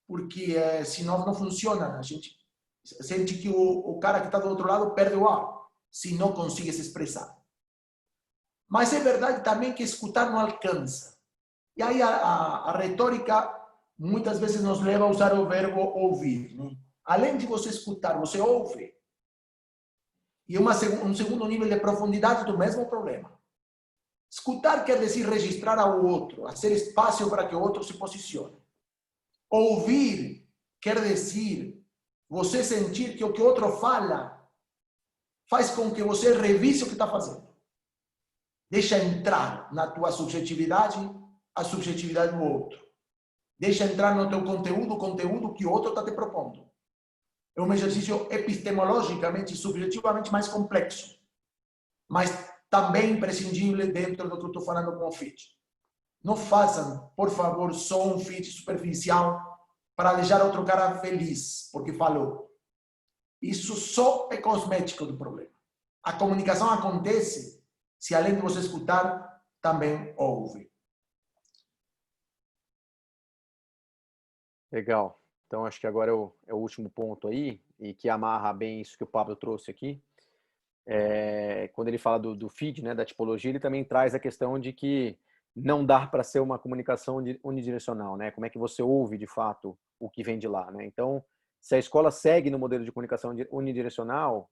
Porque senão não funciona. A gente sente que o cara que está do outro lado perde o ar se não consegue se expressar. Mas é verdade também que escutar não alcança. E aí a retórica muitas vezes nos leva a usar o verbo ouvir, né? Além de você escutar, você ouve. E um segundo nível de profundidade do mesmo problema. Escutar quer dizer registrar ao outro, fazer espaço para que o outro se posicione. Ouvir quer dizer você sentir que o que o outro fala faz com que você revise o que está fazendo. Deixa entrar na tua subjetividade a subjetividade do outro. Deixa entrar no teu conteúdo o conteúdo que o outro está te propondo. É um exercício epistemologicamente e subjetivamente mais complexo, mas também imprescindível dentro do que eu estou falando com o fit. Não façam, por favor, só um fit superficial para deixar outro cara feliz, porque falou. Isso só é cosmético do problema. A comunicação acontece se, além de você escutar, também ouve.
Legal. Então, acho que agora é o último ponto aí, e que amarra bem isso que o Pablo trouxe aqui. Quando ele fala do feed, né, da tipologia, ele também traz a questão de que não dá para ser uma comunicação unidirecional, né? Como é que você ouve, de fato, o que vem de lá, né? Então, se a escola segue no modelo de comunicação unidirecional,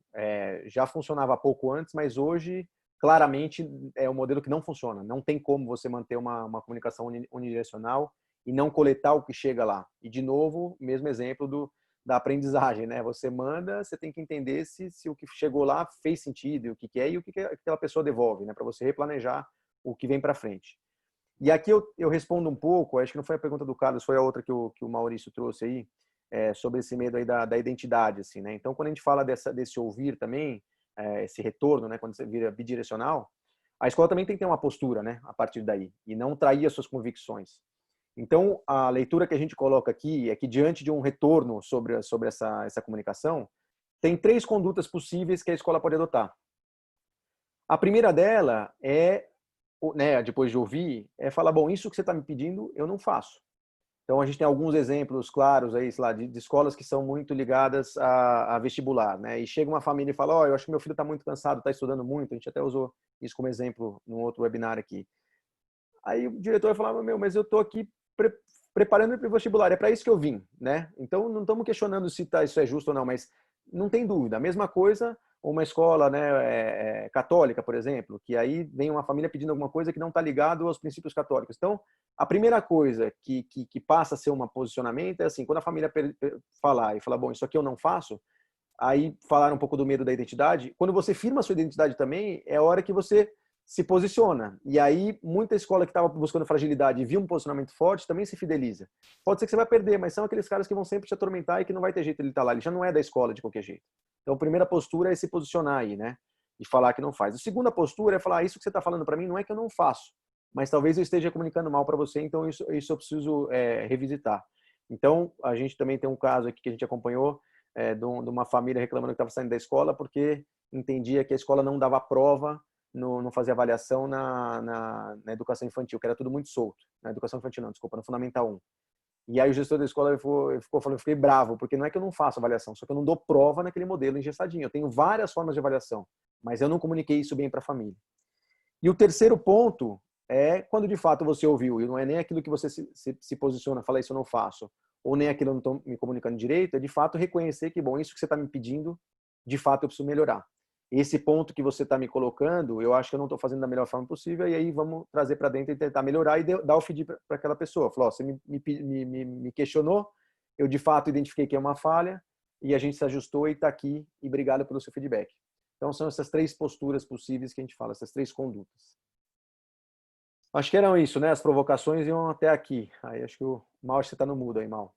já funcionava pouco antes, mas hoje, claramente, é um modelo que não funciona. Não tem como você manter uma comunicação unidirecional e não coletar o que chega lá. E, de novo, mesmo exemplo da aprendizagem, né? Você manda, você tem que entender se o que chegou lá fez sentido, o que é e o que aquela pessoa devolve, né? Para você replanejar o que vem para frente. E aqui eu respondo um pouco, acho que não foi a pergunta do Carlos, foi a outra que o Maurício trouxe aí, sobre esse medo aí da identidade, assim, né? Então, quando a gente fala desse ouvir também, esse retorno, né? Quando você vira bidirecional, a escola também tem que ter uma postura, né? A partir daí, e não trair as suas convicções. Então, a leitura que a gente coloca aqui é que, diante de um retorno sobre essa comunicação, tem 3 condutas possíveis que a escola pode adotar. A primeira dela né, depois de ouvir, falar: bom, isso que você está me pedindo, eu não faço. Então, a gente tem alguns exemplos claros aí, sei lá, de escolas que são muito ligadas a vestibular, né? E chega uma família e fala: eu acho que meu filho está muito cansado, está estudando muito. A gente até usou isso como exemplo num outro webinar aqui. Aí o diretor vai falar: mas eu estou aqui preparando para o vestibular, é para isso que eu vim, né? Então, não estamos questionando se isso é justo ou não, mas não tem dúvida. A mesma coisa, uma escola, né, católica, por exemplo, que aí vem uma família pedindo alguma coisa que não está ligado aos princípios católicos. Então, a primeira coisa que passa a ser um posicionamento é assim: quando a família falar e falar: bom, isso aqui eu não faço, aí falar um pouco do medo da identidade. Quando você firma a sua identidade também, é a hora que você se posiciona. E aí, muita escola que estava buscando fragilidade e viu um posicionamento forte também se fideliza. Pode ser que você vai perder, mas são aqueles caras que vão sempre te atormentar e que não vai ter jeito ele estar lá. Ele já não é da escola de qualquer jeito. Então, a primeira postura é se posicionar aí, né? E falar que não faz. A segunda postura é falar: isso que você está falando para mim não é que eu não faço, mas talvez eu esteja comunicando mal para você, então isso eu preciso revisitar. Então, a gente também tem um caso aqui que a gente acompanhou de uma família reclamando que estava saindo da escola porque entendia que a escola não dava prova, não fazia avaliação na educação infantil, que era tudo muito solto. Na educação infantil não, desculpa, no Fundamental 1. E aí o gestor da escola ficou falando, eu fiquei bravo, porque não é que eu não faço avaliação, só que eu não dou prova naquele modelo engessadinho. Eu tenho várias formas de avaliação, mas eu não comuniquei isso bem para a família. E o terceiro ponto é quando de fato você ouviu, e não é nem aquilo que você se posiciona, fala isso eu não faço, ou nem aquilo eu não estou me comunicando direito, é de fato reconhecer que, bom, isso que você está me pedindo, de fato eu preciso melhorar. Esse ponto que você está me colocando, eu acho que eu não estou fazendo da melhor forma possível, e aí vamos trazer para dentro e tentar melhorar e dar o feedback para aquela pessoa. Falou, você me questionou, eu de fato identifiquei que é uma falha, e a gente se ajustou e está aqui, e obrigado pelo seu feedback. Então são essas 3 posturas possíveis que a gente fala, essas 3 condutas. Acho que eram isso, né? As provocações iam até aqui. Aí acho que o Mal, você está no mudo aí, Mal.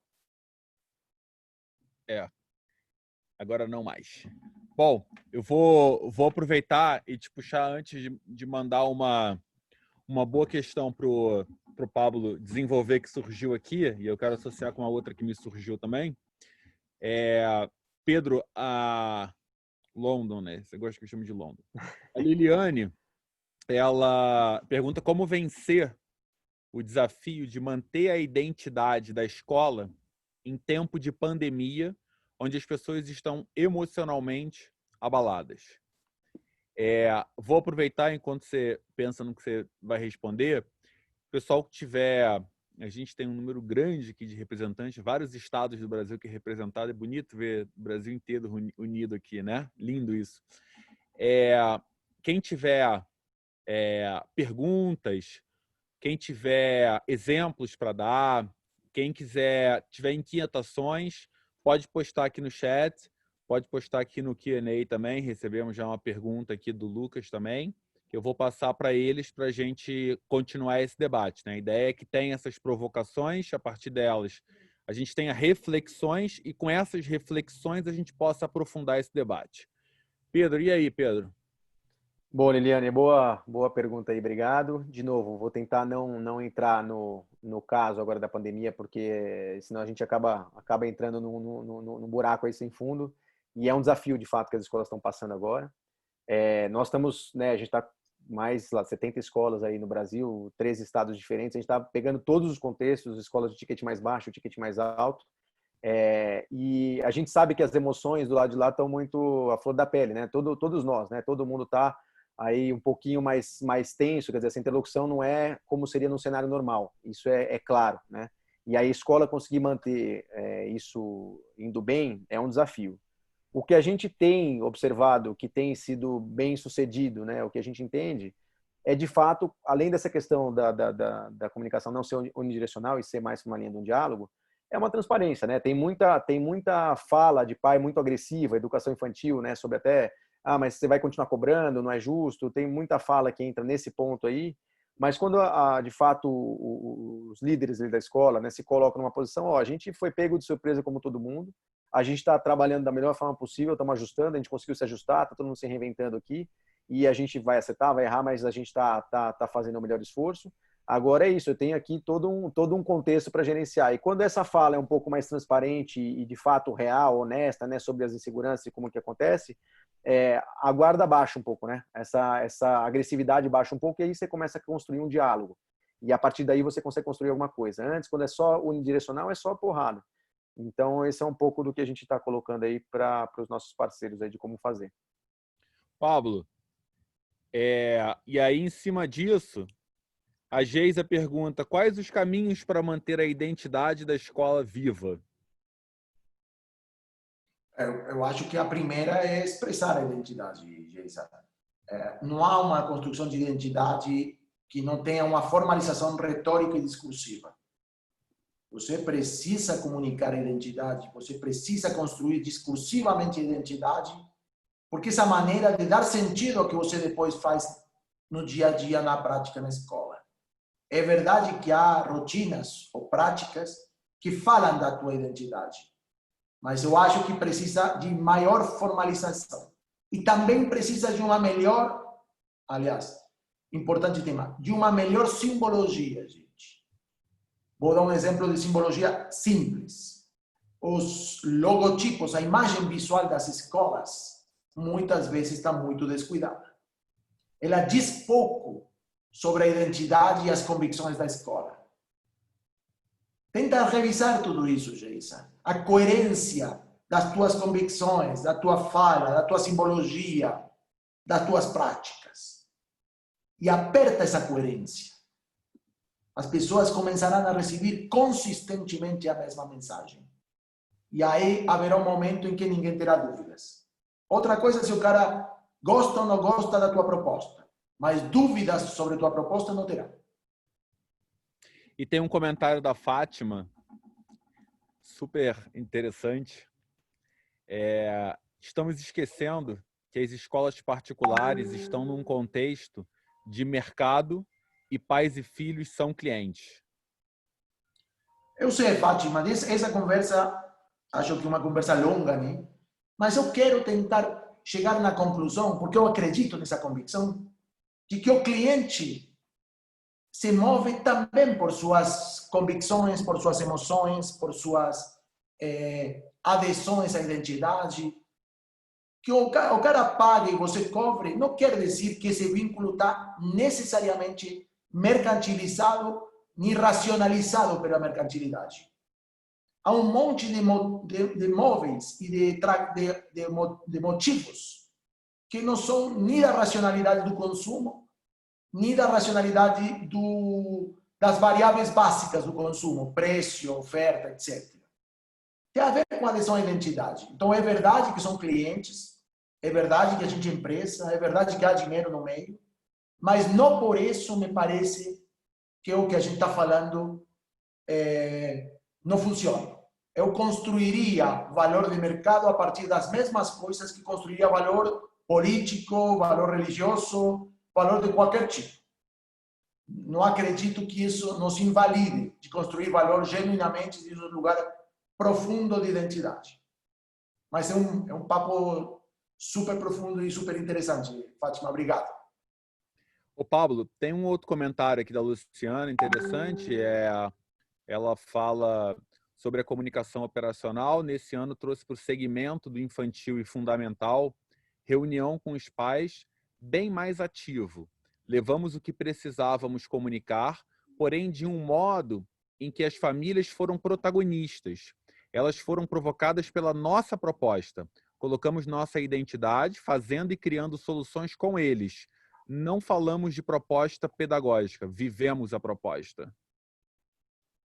Agora não mais. Bom, eu vou aproveitar e te puxar antes de mandar uma boa questão pro Pablo desenvolver que surgiu aqui, e eu quero associar com a outra que me surgiu também. Pedro, a London, né? Você gosta que eu chamo de London. A Liliane, ela pergunta como vencer o desafio de manter a identidade da escola em tempo de pandemia, onde as pessoas estão emocionalmente abaladas. Vou aproveitar enquanto você pensa no que você vai responder. O pessoal que tiver... A gente tem um número grande aqui de representantes, vários estados do Brasil que é representado. É bonito ver o Brasil inteiro unido aqui, né? Lindo isso. Quem tiver perguntas, quem tiver exemplos para dar, quem tiver inquietações, pode postar aqui no chat, pode postar aqui no Q&A também. Recebemos já uma pergunta aqui do Lucas também, que eu vou passar para eles para a gente continuar esse debate, né? A ideia é que tenha essas provocações, a partir delas a gente tenha reflexões e com essas reflexões a gente possa aprofundar esse debate. Pedro, e aí, Pedro?
Bom, Liliane, boa pergunta aí, obrigado. De novo, vou tentar não entrar no caso agora da pandemia, porque senão a gente acaba entrando num buraco aí sem fundo, e é um desafio, de fato, que as escolas estão passando agora. Nós estamos, né, a gente está mais lá 70 escolas aí no Brasil, 13 estados diferentes, a gente está pegando todos os contextos, escolas de ticket mais baixo, ticket mais alto, e a gente sabe que as emoções do lado de lá estão muito à flor da pele, né? Todos nós, né? Todo mundo está aí um pouquinho mais tenso, quer dizer, essa interlocução não é como seria num cenário normal, isso é claro, né? E a escola conseguir manter isso indo bem é um desafio. O que a gente tem observado, que tem sido bem sucedido, né? O que a gente entende é, de fato, além dessa questão da comunicação não ser unidirecional e ser mais uma linha de um diálogo, é uma transparência, né? Tem muita fala de pai muito agressiva, educação infantil, né? Sobre até, mas você vai continuar cobrando, não é justo. Tem muita fala que entra nesse ponto aí. Mas quando, de fato, os líderes da escola, né, se colocam numa posição, a gente foi pego de surpresa como todo mundo, a gente está trabalhando da melhor forma possível, estamos ajustando, a gente conseguiu se ajustar, está todo mundo se reinventando aqui, e a gente vai acertar, vai errar, mas a gente está fazendo o melhor esforço. Agora é isso, eu tenho aqui todo um contexto para gerenciar. E quando essa fala é um pouco mais transparente e de fato real, honesta, né, sobre as inseguranças e como que acontece, a guarda baixa um pouco, né? Essa agressividade baixa um pouco e aí você começa a construir um diálogo. E a partir daí você consegue construir alguma coisa. Antes, quando é só unidirecional, é só porrada. Então, esse é um pouco do que a gente está colocando aí para os nossos parceiros aí de como fazer.
Pablo, e aí em cima disso, a Geisa pergunta: quais os caminhos para manter a identidade da escola viva?
Eu acho que a primeira é expressar a identidade, Geisa. Não há uma construção de identidade que não tenha uma formalização retórica e discursiva. Você precisa comunicar a identidade, você precisa construir discursivamente a identidade, porque essa maneira de dar sentido ao que você depois faz no dia a dia, na prática, na escola. É verdade que há rotinas ou práticas que falam da tua identidade, mas eu acho que precisa de maior formalização. E também precisa de uma melhor, aliás, importante tema, de uma melhor simbologia, gente. Vou dar um exemplo de simbologia simples. Os logotipos, a imagem visual das escolas, muitas vezes está muito descuidada. Ela diz pouco sobre a identidade e as convicções da escola. Tenta revisar tudo isso, Geisa. A coerência das tuas convicções, da tua fala, da tua simbologia, das tuas práticas. E aperta essa coerência. As pessoas começarão a receber consistentemente a mesma mensagem. E aí haverá um momento em que ninguém terá dúvidas. Outra coisa é se o cara gosta ou não gosta da tua proposta. Mas dúvidas sobre a tua proposta não terá.
E tem um comentário da Fátima, super interessante. Estamos esquecendo que as escolas particulares estão num contexto de mercado e pais e filhos são clientes.
Eu sei, Fátima, essa conversa, acho que é uma conversa longa, né? Mas eu quero tentar chegar na conclusão, porque eu acredito nessa convicção, de que o cliente se move também por suas convicções, por suas emoções, por suas adesões à identidade. Que o cara pague e você cobre, não quer dizer que esse vínculo está necessariamente mercantilizado nem racionalizado pela mercantilidade. Há um monte de móveis e de motivos que não são nem da racionalidade do consumo, nem da racionalidade das variáveis básicas do consumo, preço, oferta, etc. Tem a ver com adesão à identidade. Então, é verdade que são clientes, é verdade que a gente é empresa, é verdade que há dinheiro no meio, mas não por isso me parece que o que a gente está falando não funciona. Eu construiria valor de mercado a partir das mesmas coisas que construiria valor político, valor religioso, valor de qualquer tipo. Não acredito que isso nos invalide de construir valor genuinamente em um lugar profundo de identidade. Mas é um papo super profundo e super interessante, Fátima. Obrigado.
Ô, Pablo, tem um outro comentário aqui da Luciana interessante. Ela fala sobre a comunicação operacional. Nesse ano trouxe para o segmento do infantil e fundamental reunião com os pais bem mais ativo. Levamos o que precisávamos comunicar, porém de um modo em que as famílias foram protagonistas. Elas foram provocadas pela nossa proposta. Colocamos nossa identidade, fazendo e criando soluções com eles. Não falamos de proposta pedagógica, vivemos a proposta.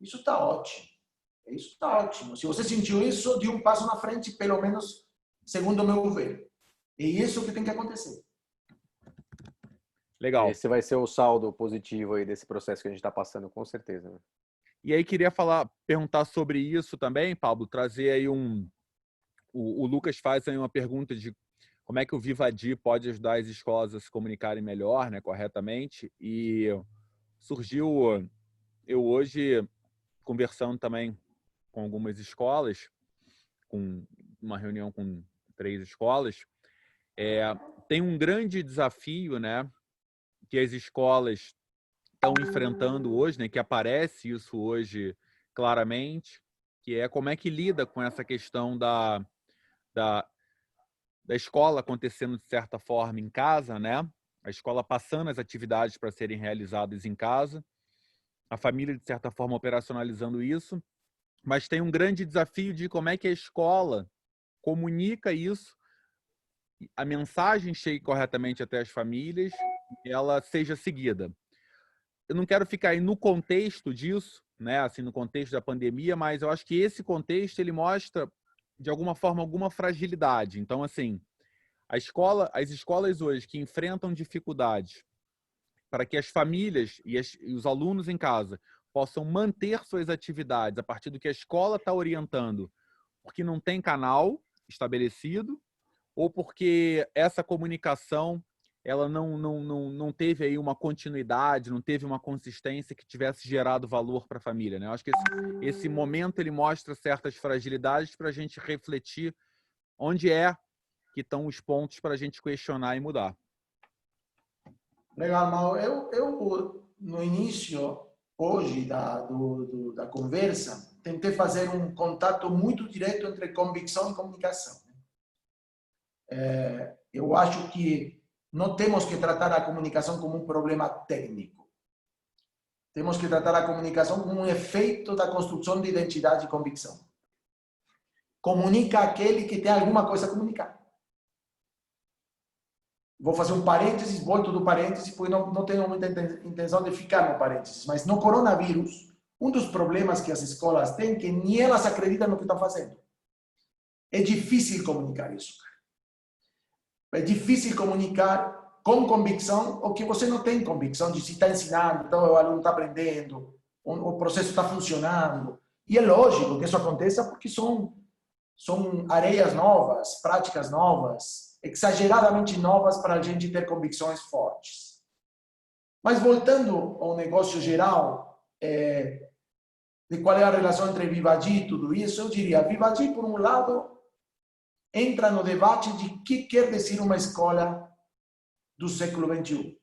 Isso está ótimo. Isso está ótimo. Se você sentiu isso, dê um passo na frente, pelo menos segundo o meu ver. É isso que tem que acontecer.
Legal.
Esse vai ser o saldo positivo aí desse processo que a gente está passando, com certeza. Né?
E aí queria perguntar sobre isso também, Pablo, trazer aí o Lucas faz aí uma pergunta de como é que o Vivadi pode ajudar as escolas a se comunicarem melhor, né, corretamente. E surgiu, eu hoje, conversando também com algumas escolas, com uma reunião com 3 escolas, tem um grande desafio, né, que as escolas estão enfrentando hoje, né, que aparece isso hoje claramente, que é como é que lida com essa questão da escola acontecendo de certa forma em casa, né? A escola passando as atividades para serem realizadas em casa, a família de certa forma operacionalizando isso, mas tem um grande desafio de como é que a escola comunica isso, a mensagem chegue corretamente até as famílias e ela seja seguida. Eu não quero ficar aí no contexto disso, né? Assim, no contexto da pandemia, mas eu acho que esse contexto ele mostra de alguma forma alguma fragilidade. Então, assim, as escolas hoje que enfrentam dificuldades para que as famílias e os alunos em casa possam manter suas atividades a partir do que a escola está orientando, porque não tem canal estabelecido ou porque essa comunicação ela não teve aí uma continuidade, não teve uma consistência que tivesse gerado valor para a família, né? Eu acho que esse momento ele mostra certas fragilidades para a gente refletir onde que estão os pontos para a gente questionar e mudar.
Legal, Mauro. Eu no início, hoje, da conversa, tentei fazer um contato muito direto entre convicção e comunicação. Eu acho que não temos que tratar a comunicação como um problema técnico. Temos que tratar a comunicação como um efeito da construção de identidade e convicção. Comunica aquele que tem alguma coisa a comunicar. Vou fazer um parênteses, volto do parênteses, porque não tenho muita intenção de ficar no parênteses. Mas no coronavírus, um dos problemas que as escolas têm é que nem elas acreditam no que estão fazendo. É difícil comunicar isso. É difícil comunicar com convicção o que você não tem convicção de se está ensinando, então o aluno está aprendendo, o processo está funcionando. E é lógico que isso aconteça porque são areias novas, práticas novas, exageradamente novas para a gente ter convicções fortes. Mas voltando ao negócio geral, de qual é a relação entre Vivaldi e tudo isso, eu diria, Vivaldi, por um lado, entra no debate de o que quer dizer uma escola do século XXI.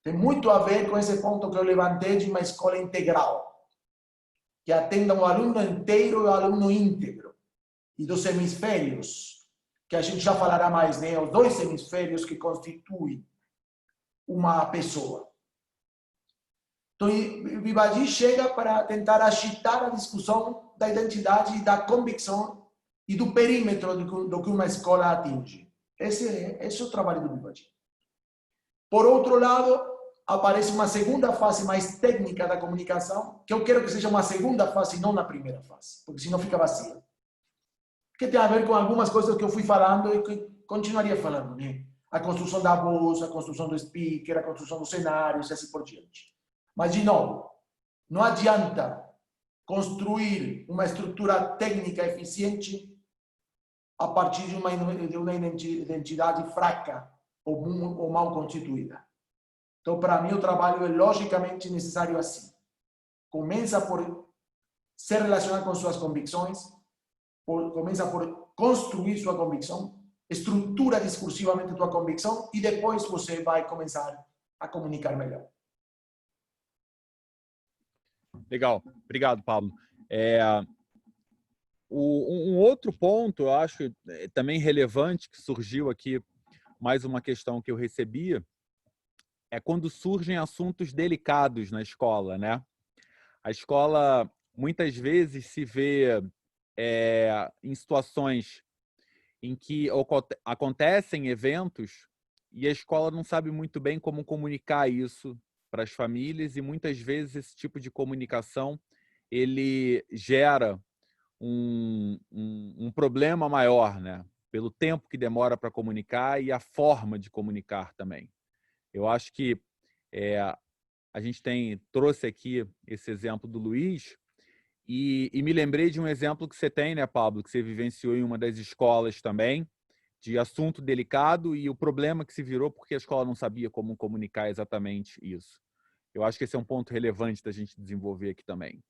Tem muito a ver com esse ponto que eu levantei de uma escola integral, que atenda o aluno inteiro e o aluno íntegro, e dos hemisférios, que a gente já falará mais, né? Os dois hemisférios que constituem uma pessoa. Então, Vivaldi chega para tentar agitar a discussão da identidade e da convicção e do perímetro do que uma escola atinge. Esse é o trabalho do Vivaldi. Por outro lado, aparece uma segunda fase mais técnica da comunicação, que eu quero que seja uma segunda fase, não na primeira fase, porque senão fica vazia. Que tem a ver com algumas coisas que eu fui falando e que continuaria falando, né? A construção da voz, a construção do speaker, a construção dos cenários e assim por diante. Mas, de novo, não adianta construir uma estrutura técnica eficiente a partir de uma identidade fraca ou mal constituída. Então, para mim, o trabalho é logicamente necessário assim. Começa por se relacionar com suas convicções, começa por construir sua convicção, estrutura discursivamente tua convicção e depois você vai começar a comunicar melhor.
Legal, obrigado, Pablo. Um outro ponto, eu acho também relevante, que surgiu aqui, mais uma questão que eu recebia, é quando surgem assuntos delicados na escola, né? A escola muitas vezes se vê em situações em que acontecem eventos e a escola não sabe muito bem como comunicar isso para as famílias, e muitas vezes esse tipo de comunicação ele gera um problema maior, né? Pelo tempo que demora para comunicar e a forma de comunicar também. Eu acho que a gente trouxe aqui esse exemplo do Luiz e me lembrei de um exemplo que você tem, né, Pablo, que você vivenciou em uma das escolas também, de assunto delicado e o problema que se virou porque a escola não sabia como comunicar exatamente isso. Eu acho que esse é um ponto relevante da gente desenvolver aqui também.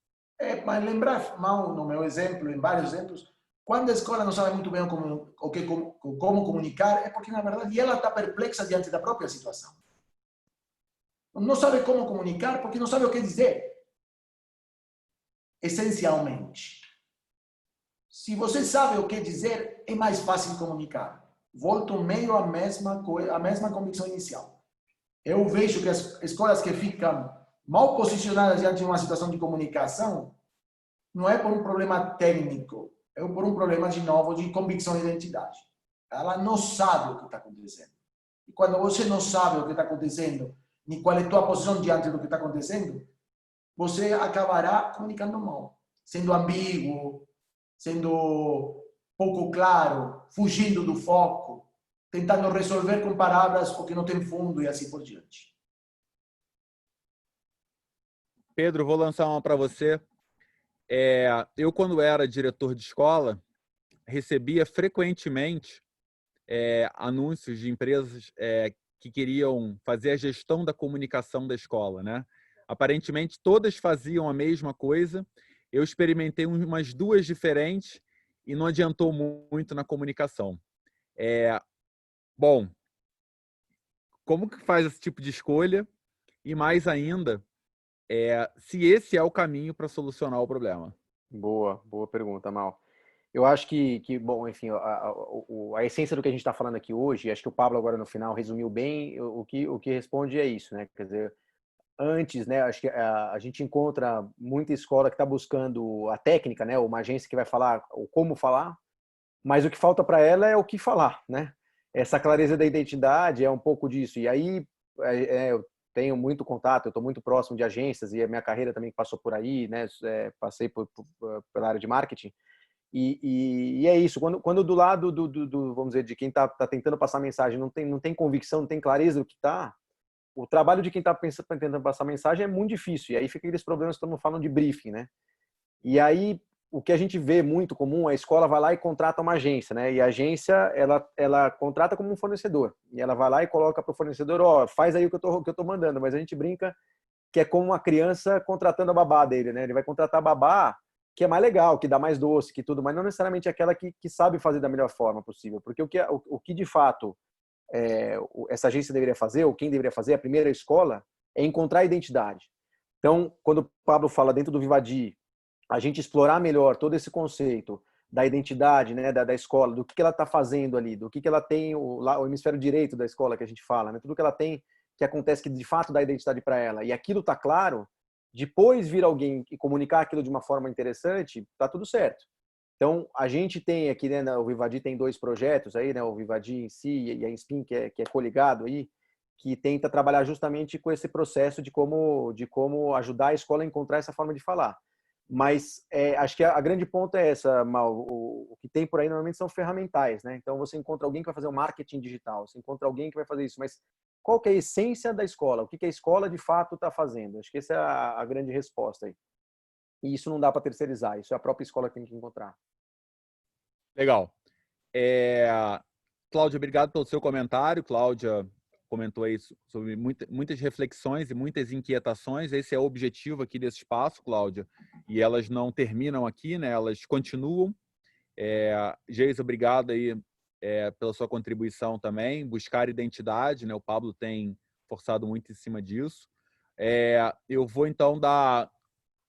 Mas lembrar mal no meu exemplo, em vários exemplos, quando a escola não sabe muito bem como comunicar, é porque, na verdade, ela está perplexa diante da própria situação. Não sabe como comunicar porque não sabe o que dizer. Essencialmente. Se você sabe o que dizer, é mais fácil comunicar. Volto meio à mesma convicção inicial. Eu vejo que as escolas que ficam mal posicionadas diante de uma situação de comunicação não é por um problema técnico, é por um problema, de novo, de convicção e identidade. Ela não sabe o que está acontecendo. E quando você não sabe o que está acontecendo, nem qual é a tua posição diante do que está acontecendo, você acabará comunicando mal, sendo ambíguo, sendo pouco claro, fugindo do foco, tentando resolver com palavras o que não tem fundo e assim por diante.
Pedro, vou lançar uma para você. Eu, quando era diretor de escola, recebia frequentemente anúncios de empresas que queriam fazer a gestão da comunicação da escola, né? Aparentemente, todas faziam a mesma coisa. Eu experimentei umas duas diferentes e não adiantou muito na comunicação. Bom, como que faz esse tipo de escolha? E mais ainda, se esse é o caminho para solucionar o problema.
Boa pergunta, Mal. Eu acho que bom, enfim, a essência do que a gente está falando aqui hoje, acho que o Pablo agora no final resumiu bem, o que responde é isso, né? Quer dizer, antes, né? Acho que a gente encontra muita escola que está buscando a técnica, né? Uma agência que vai falar o como falar, mas o que falta para ela é o que falar, né? Essa clareza da identidade é um pouco disso. E aí eu tenho muito contato, eu estou muito próximo de agências e a minha carreira também passou por aí, né? Passei pela área de marketing. E é isso, quando do lado vamos dizer, de quem está tentando passar mensagem não tem convicção, não tem clareza do que está, o trabalho de quem está tentando passar mensagem é muito difícil. E aí fica aqueles problemas que todo mundo fala de briefing, né? E aí o que a gente vê muito comum, a escola vai lá e contrata uma agência, né? E a agência, ela contrata como um fornecedor. E ela vai lá e coloca para o fornecedor, ó, faz aí o que eu tô mandando. Mas a gente brinca que é como uma criança contratando a babá dele, né? Ele vai contratar a babá que é mais legal, que dá mais doce, que tudo, mas não necessariamente aquela que sabe fazer da melhor forma possível. Porque o que de fato essa agência deveria fazer, ou quem deveria fazer, a primeira escola, é encontrar a identidade. Então, quando o Pablo fala dentro do Vivadi, a gente explorar melhor todo esse conceito da identidade, né, da escola, do que ela está fazendo ali, do que ela tem, o hemisfério direito da escola que a gente fala, né, tudo que ela tem que acontece que de fato dá identidade para ela, e aquilo está claro, depois vir alguém e comunicar aquilo de uma forma interessante, tá tudo certo. Então, a gente tem aqui, né, o Vivadi tem 2 projetos aí, né, o Vivadi em si e a Inspin, que é coligado aí, que tenta trabalhar justamente com esse processo de como ajudar a escola a encontrar essa forma de falar. Mas acho que a grande ponta é essa, Mal. O que tem por aí normalmente são ferramentais, né? Então, você encontra alguém que vai fazer o marketing digital, você encontra alguém que vai fazer isso, mas qual que é a essência da escola? O que a escola de fato está fazendo? Acho que essa é a grande resposta aí. E isso não dá para terceirizar, isso é a própria escola que tem que encontrar.
Legal. Cláudia, obrigado pelo seu comentário. Cláudia comentou aí sobre muitas reflexões e muitas inquietações. Esse é o objetivo aqui desse espaço, Cláudia. E elas não terminam aqui, né? Elas continuam. Geis, obrigado aí pela sua contribuição também. Buscar identidade, né? O Pablo tem forçado muito em cima disso. Eu vou, então, dar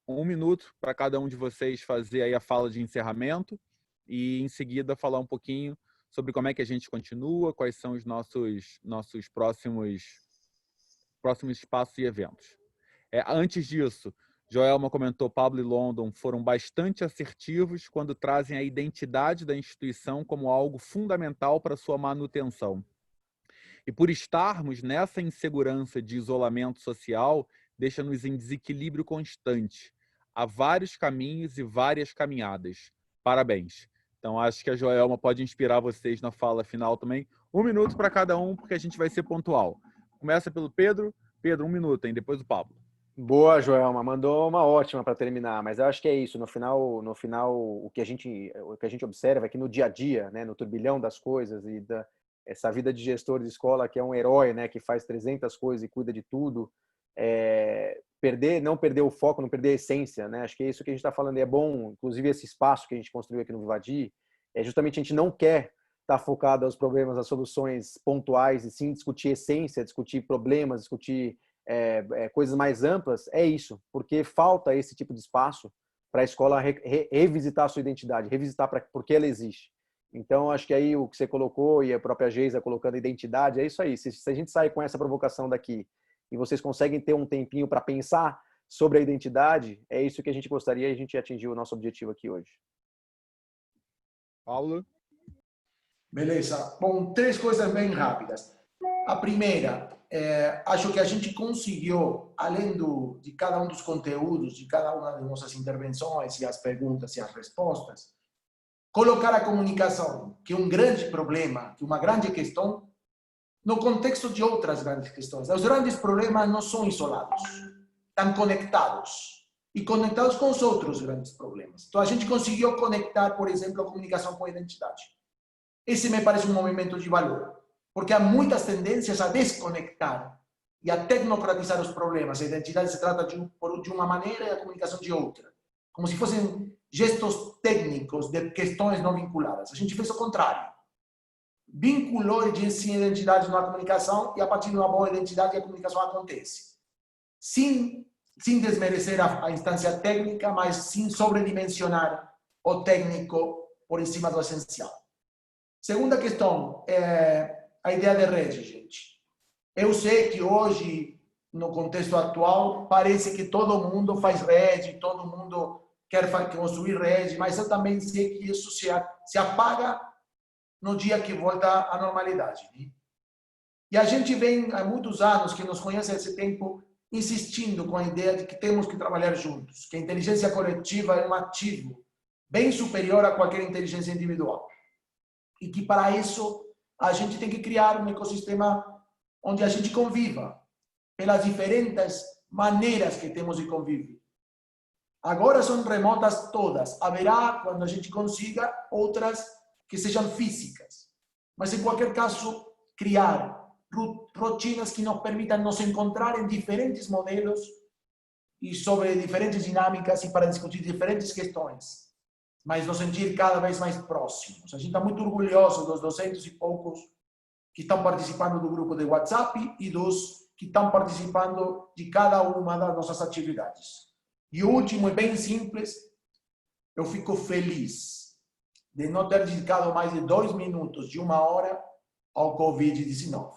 1 minuto para cada um de vocês fazer aí a fala de encerramento e, em seguida, falar um pouquinho sobre como é que a gente continua, quais são os nossos próximos passos e eventos. Antes disso, Joelma comentou, Pablo e London foram bastante assertivos quando trazem a identidade da instituição como algo fundamental para sua manutenção. E por estarmos nessa insegurança de isolamento social, deixa-nos em desequilíbrio constante. Há vários caminhos e várias caminhadas. Parabéns. Então, acho que a Joelma pode inspirar vocês na fala final também. 1 minuto para cada um, porque a gente vai ser pontual. Começa pelo Pedro. Pedro, 1 minuto, hein? Depois o Pablo.
Boa, Joelma. Mandou uma ótima para terminar, mas eu acho que é isso. No final, o que a gente observa é que no dia a dia, né, no turbilhão das coisas e essa vida de gestor de escola que é um herói, né, que faz 300 coisas e cuida de tudo, não perder o foco, não perder a essência, né? Acho que é isso que a gente está falando e é bom, inclusive esse espaço que a gente construiu aqui no Vivadi, justamente a gente não quer estar focado aos problemas, às soluções pontuais e sim discutir essência, discutir problemas, discutir coisas mais amplas, é isso, porque falta esse tipo de espaço para a escola revisitar a sua identidade, revisitar por que ela existe. Então, acho que aí o que você colocou e a própria Geisa colocando identidade, é isso aí. Se a gente sair com essa provocação daqui e vocês conseguem ter um tempinho para pensar sobre a identidade, é isso que a gente gostaria e a gente atingiu o nosso objetivo aqui hoje.
Paulo?
Beleza. Bom, 3 coisas bem rápidas. A primeira, acho que a gente conseguiu, além de cada um dos conteúdos, de cada uma das nossas intervenções e as perguntas e as respostas, colocar a comunicação, que é um grande problema, que é uma grande questão, no contexto de outras grandes questões. Os grandes problemas não são isolados, estão conectados. E conectados com os outros grandes problemas. Então, a gente conseguiu conectar, por exemplo, a comunicação com a identidade. Esse me parece um movimento de valor, porque há muitas tendências a desconectar e a tecnocratizar os problemas. A identidade se trata de uma maneira e a comunicação de outra, como se fossem gestos técnicos de questões não vinculadas. A gente fez o contrário. Vinculou a identidade na comunicação e a partir de uma boa identidade a comunicação acontece. Sem desmerecer a instância técnica, mas sem sobredimensionar o técnico por cima do essencial. Segunda questão é a ideia de rede, gente. Eu sei que hoje no contexto atual, parece que todo mundo faz rede, todo mundo quer construir rede, mas eu também sei que isso se apaga no dia que volta à normalidade. Né? E a gente vem há muitos anos, que nos conhece há esse tempo, insistindo com a ideia de que temos que trabalhar juntos, que a inteligência coletiva é um ativo bem superior a qualquer inteligência individual. E que para isso a gente tem que criar um ecossistema onde a gente conviva pelas diferentes maneiras que temos de conviver. Agora são remotas todas. Haverá, quando a gente consiga, outras que sejam físicas. Mas, em qualquer caso, criar rotinas que nos permitam nos encontrar em diferentes modelos e sobre diferentes dinâmicas e para discutir diferentes questões, mas nos sentir cada vez mais próximos. A gente está muito orgulhoso dos 200 e poucos que estão participando do grupo de WhatsApp e dos que estão participando de cada uma das nossas atividades. E o último é bem simples, eu fico feliz de não ter dedicado mais de 2 minutos de 1 hora ao Covid-19.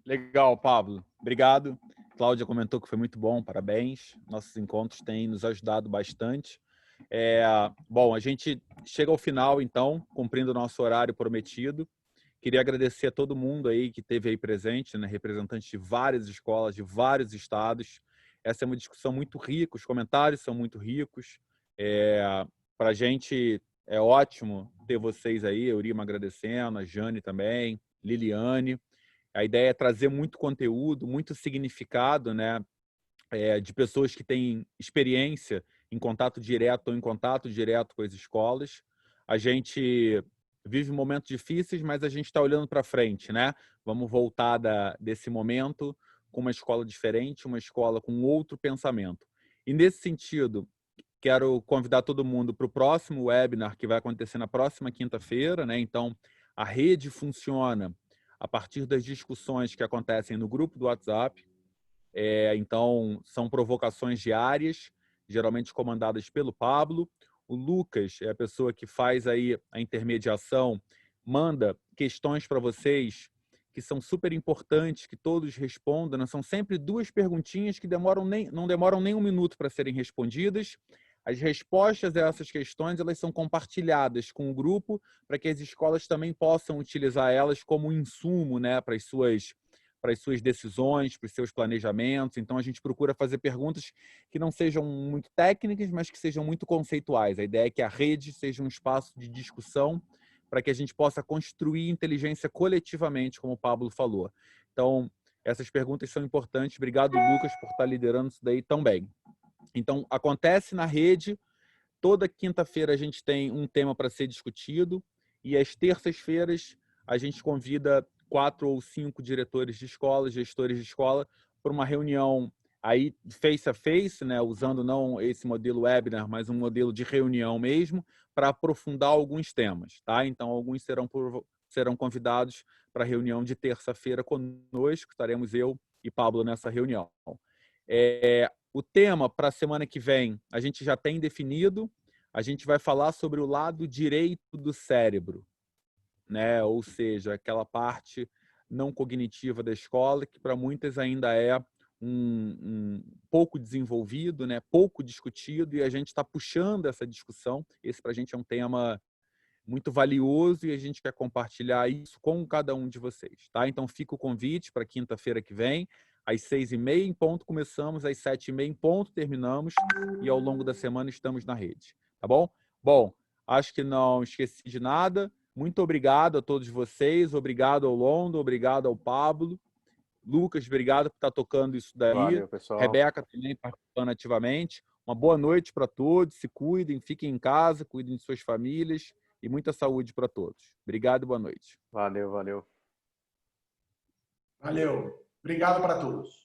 Legal, Pablo. Obrigado. Cláudia comentou que foi muito bom, parabéns. Nossos encontros têm nos ajudado bastante. Bom, a gente chega ao final, então, cumprindo o nosso horário prometido. Queria agradecer a todo mundo aí que esteve aí presente, né, representantes de várias escolas, de vários estados. Essa é uma discussão muito rica, os comentários são muito ricos. Para a gente é ótimo ter vocês aí, Eurima agradecendo, a Jane também, Liliane. A ideia é trazer muito conteúdo, muito significado, né, de pessoas que têm experiência em contato direto ou em contato direto com as escolas. A gente vive momentos difíceis, mas a gente está olhando para frente, né? Vamos voltar desse momento com uma escola diferente, uma escola com outro pensamento. E nesse sentido, quero convidar todo mundo para o próximo webinar que vai acontecer na próxima quinta-feira, né? Então, a rede funciona a partir das discussões que acontecem no grupo do WhatsApp. Então, são provocações diárias, geralmente comandadas pelo Pablo. O Lucas é a pessoa que faz aí a intermediação, manda questões para vocês que são super importantes, que todos respondam, né? São sempre 2 perguntinhas que não demoram nem 1 minuto para serem respondidas. As respostas a essas questões elas são compartilhadas com o grupo para que as escolas também possam utilizar elas como insumo, né, para as suas decisões, para os seus planejamentos. Então, a gente procura fazer perguntas que não sejam muito técnicas, mas que sejam muito conceituais. A ideia é que a rede seja um espaço de discussão para que a gente possa construir inteligência coletivamente, como o Pablo falou. Então, essas perguntas são importantes. Obrigado, Lucas, por estar liderando isso daí tão bem. Então, acontece na rede. Toda quinta-feira a gente tem um tema para ser discutido e às terças-feiras a gente convida 4 ou 5 diretores de escola, gestores de escola, para uma reunião aí face a face, né, usando não esse modelo webinar, mas um modelo de reunião mesmo, para aprofundar alguns temas, tá? Então, alguns serão convidados para a reunião de terça-feira conosco, estaremos eu e Pablo nessa reunião. O tema para a semana que vem a gente já tem definido. A gente vai falar sobre o lado direito do cérebro, né? Ou seja, aquela parte não cognitiva da escola que para muitas ainda é um pouco desenvolvido, né? Pouco discutido, e a gente está puxando essa discussão. Esse para a gente é um tema muito valioso e a gente quer compartilhar isso com cada um de vocês, tá? Então fica o convite para quinta-feira que vem, às 6h30 em ponto começamos, às 7h30 em ponto terminamos e ao longo da semana estamos na rede, tá bom? Bom, acho que não esqueci de nada. Muito obrigado a todos vocês, obrigado ao Londo, obrigado ao Pablo. Lucas, obrigado por estar tocando isso daí.
Valeu, pessoal.
Rebeca também participando ativamente. Uma boa noite para todos, se cuidem, fiquem em casa, cuidem de suas famílias e muita saúde para todos. Obrigado e boa noite.
Valeu, valeu.
Valeu. Obrigado para todos.